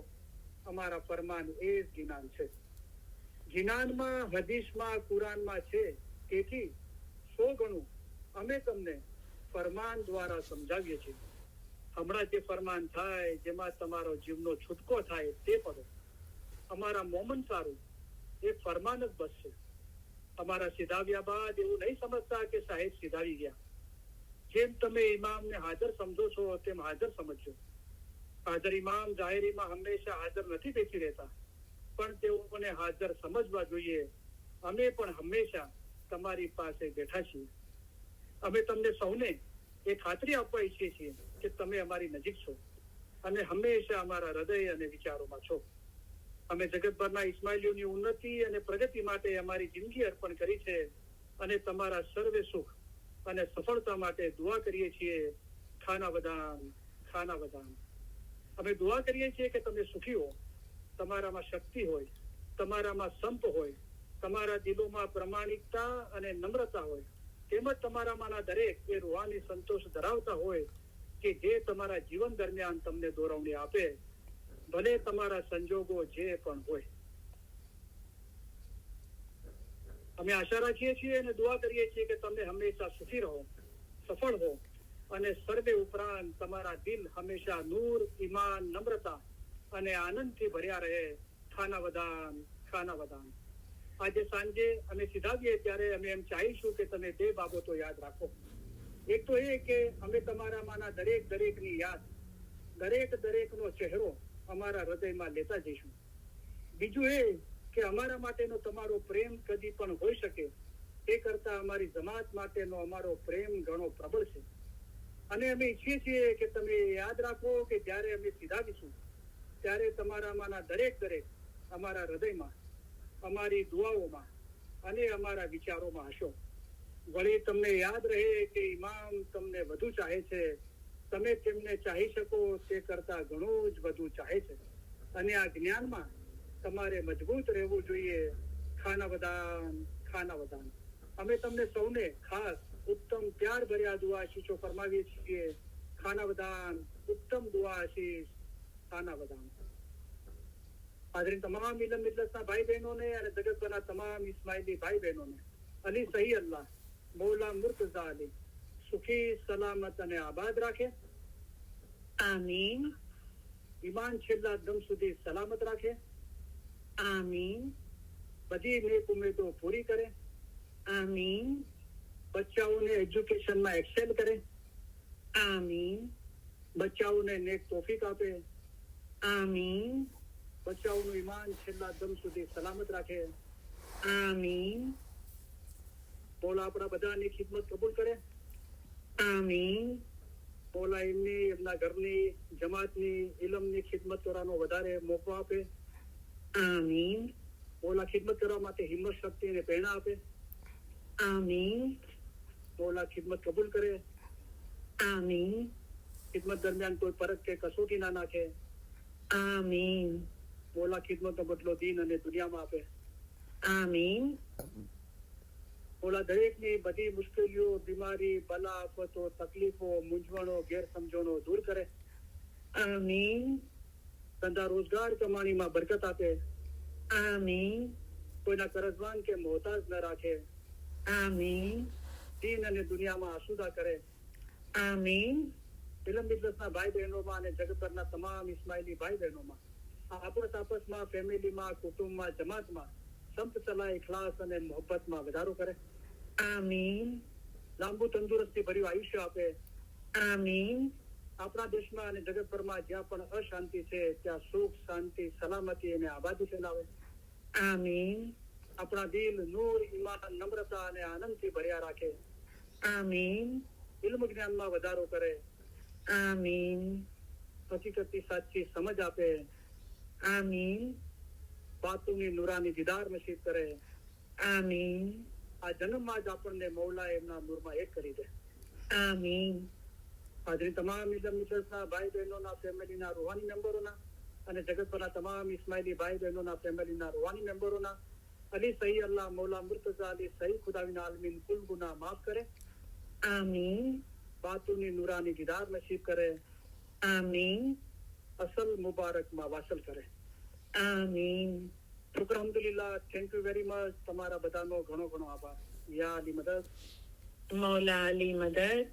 Speaker 1: અમારા ફરમાન એ જ જ્ઞાન છે. જ્ઞાનમાં, હદીસમાં, કુરાનમાં છે. તેથી 100 ગણું અમે તમને ફરમાન દ્વારા સમજાવીએ છીએ. હમણાં જે ફરમાન થાય જેમાં તમારો જીવનો છૂટકો થાય તે પડો. અમારા મોમન સારું એ ફરમાન જ બસ છે. અમારા સીધાવ્યા બાદ એવું નહીં સમજતા કે સાહેબ સીધાવી ગયા. જેમ તમે ઇમામને હાજર સમજો છો તેમ હાજર સમજજો. હાજર ઇમામ જાહેરીમાં હંમેશા હાજર નથી બેસી રહેતા, પણ તેઓને હાજર સમજવા જોઈએ. અમે પણ હંમેશા તમારી પાસે બેઠા છીએ. અમે તમને સૌને એ ખાતરી આપવા ઈચ્છીએ છીએ કે તમે અમારી નજીક છો અને હંમેશા અમારા હૃદય અને વિચારોમાં છો. અમે જગતભરના ઇસ્માઇલીઓની ઉન્નતિ અને પ્રગતિ માટે અમારી જિંદગી અર્પણ કરી છે અને તમારા સર્વે સુખ અને સફળતા માટે દુઆ કરીએ છીએ. ખાના વદાન, ખાના વદાન. અમે દુઆ કરીએ છીએ કે તમે સુખી હો, તમારામાં શક્તિ હોય, તમારામાં સંપ હોય, તમારા દિલોમાં પ્રમાણિકતા અને નમ્રતા હોય, તેમજ તમારામાંના દરેક એ રૂહાની સંતોષ ધરાવતા હોય કે જે તમારા જીવન દરમિયાન તમને દોરવણી આપે, ભલે તમારા સંજોગો જે પણ હોય. અમે આશા રાખીએ છીએ અને દુઆ કરીએ છીએ કે તમે હંમેશા સુખી રહો, સફળ હો અને સર્વે ઉપરાંત તમારા દિલ હંમેશા નૂર, ઈમાન, નમ્રતા અને આનંદથી ભર્યા રહે. ખાના વદાન, ખાના વદાન. આજે સાંજે અમે સીધાવીએ ત્યારે અમે એમ ચાહીશું કે તમે 2 બાબતો યાદ રાખો. એક તો એ કે અમે તમારામાંના દરેકની યાદ, દરેકનો ચહેરો અમારા હૃદયમાં લેતા જઈશું. બીજું એ કે અમારા માટેનો તમારો પ્રેમ કદી પણ હોઈ શકે એ કરતા અમારી જમાત માટેનો અમારો પ્રેમ ઘણો પ્રબળ છે. અને અમે ઈચ્છીએ છીએ કે તમે યાદ રાખો કે જ્યારે અમે સીધાવીશું ત્યારે તમારામાંના દરેક અમારા હૃદયમાં, અમારી દુઆઓમાં અને અમારા વિચારોમાં હશો. વળી તમને યાદ રહે કે ઇમામ તમને વધુ ચાહે છે. તમે તેમને ચાહી શકો તે કરતા ઘણું જ વધુ ચાહે છે. અને આ જ્ઞાનમાં તમારે મજબૂત રહેવું જોઈએ. ખાના વદાન, ખાના વદાન. અમે તમને સૌને ખાસ ઉત્તમ પ્યાર ભર્યા દુઆ આશીષો ફરમાવીએ છીએ. ખાના વદાન, ઉત્તમ દુઆ આશીષ, ખાના વદાન. હાજરીન તમામ ઇલમ મિલ્લતના ભાઈ બહેનોને અને જગતભરના તમામ ઇસ્માઇલી ભાઈ બહેનોને અલી સહી અલ્લાહ મૌલા મુર્તઝા અલી સુખી, સલામત અને આબાદ રાખે.
Speaker 2: આમીન.
Speaker 1: ઈમાન છેલ્લા દમ સુધી સલામત રાખે.
Speaker 2: આમીન.
Speaker 1: બધી નેક ઉમેદો પૂરી કરે.
Speaker 2: આમીન.
Speaker 1: બચ્ચાઓને એજ્યુકેશનમાં એક્સેલ કરે.
Speaker 2: આમીન.
Speaker 1: બચ્ચાઓને નેક તોફીક આપે.
Speaker 2: આમીન.
Speaker 1: બચ્ચાઓનું ઈમાન છેલ્લા દમ સુધી સલામત રાખે.
Speaker 2: આમીન.
Speaker 1: મોલા આપણા બધાની ખિદમત કબૂલ કરે.
Speaker 2: આમીન.
Speaker 1: મોલા એમની, એમના ઘરની, જમાતની, ઇલમની ખિદમત કરવાનો વધારે મોકો આપે.
Speaker 2: આમીન.
Speaker 1: મોલા ખિદમત કરવા માટે હિંમત, શક્તિ અને પ્રેરણા આપે.
Speaker 2: આમીન.
Speaker 1: મોલા ખિદમત કબૂલ કરે.
Speaker 2: આમીન.
Speaker 1: ખિદમત દરમિયાન કોઈ પરખ કે કસોટી ના નાખે.
Speaker 2: આમીન.
Speaker 1: મોલા ખિદમતનો બદલો દીન અને દુનિયામાં આપે.
Speaker 2: આમીન.
Speaker 1: મોલા દરેકની બધી મુશ્કેલીઓ, બીમારી, બલા, આફતો, તકલીફો, મૂંઝવણો, ગેરસમજણો દૂર કરે.
Speaker 2: આમીન.
Speaker 1: ધંધા રોજગાર કમાણીમાં બરકત આપે.
Speaker 2: આમીન.
Speaker 1: કોઈના કરજવાન કે મોહતાજ ન રાખે.
Speaker 2: આમીન.
Speaker 1: દીન અને દુનિયામાં આસુદા કરે.
Speaker 2: આમીન.
Speaker 1: ઇલમ બિઝનેસના ભાઈ બહેનોમાં અને જગતભરના તમામ ઇસ્માઇલી ભાઈ બહેનોમાં આપસમાં, ફેમિલીમાં, કુટુંબમાં, જમાતમાં સંપ સલાહ, ઇખલાસ અને મોહબ્બતમાં વધારો કરે.
Speaker 2: આમીન.
Speaker 1: લાંબુ તંદુરસ્તી ભર્યું આયુષ્ય આપે.
Speaker 2: આમીન.
Speaker 1: આપણા દેશમાં અને જગતભરમાં જ્યાં પણ અશાંતિ છે ત્યાં સુખ, શાંતિ, સલામતી અને આબાદી ફેલાવે.
Speaker 2: આમીન
Speaker 1: આપણા દિલ નૂર, ઈમાન, નમ્રતા અને આનંદથી ભર્યા રાખે.
Speaker 2: આમીન
Speaker 1: ઇલ્મ જ્ઞાનમાં વધારો કરે.
Speaker 2: આમીન
Speaker 1: હકીકતની સાચી સમજ આપે.
Speaker 2: આમીન
Speaker 1: બાતુની નૂરાની દીદાર નસીબ કરે.
Speaker 2: આમીન
Speaker 1: આ જન્મમાં જ આપણને મૌલા એમના નૂરમાં એક કરી દે.
Speaker 2: આમીન
Speaker 1: હાજરી તમામ મિત્રના ભાઈ બહેનોના ફેમિલીના રૂહાની મેમ્બરોના અને જગતભરના તમામ ઇસ્માઇલી ભાઈ બહેનોના ફેમિલીના રૂહાની મેમ્બરોના અલી સહી અલ્લાહ મૌલા મુર્તઝા અલી સહી ખુદાવિના આલમીન કુલ ગુનાહ માફ કરે.
Speaker 2: આમીન
Speaker 1: બાતુની નૂરાની દીદાર નસીબ કરે.
Speaker 2: આમીન
Speaker 1: અસલ મુબારકમાં વાસલ કરે.
Speaker 2: આમીન
Speaker 1: શુક્ર અલ્હમ્દુલિલ્લાહ. Thank you very much. તમારા બધાનો ઘણો ઘણો આભાર. યા અલી મદદ.
Speaker 2: મૌલા અલી મદદ.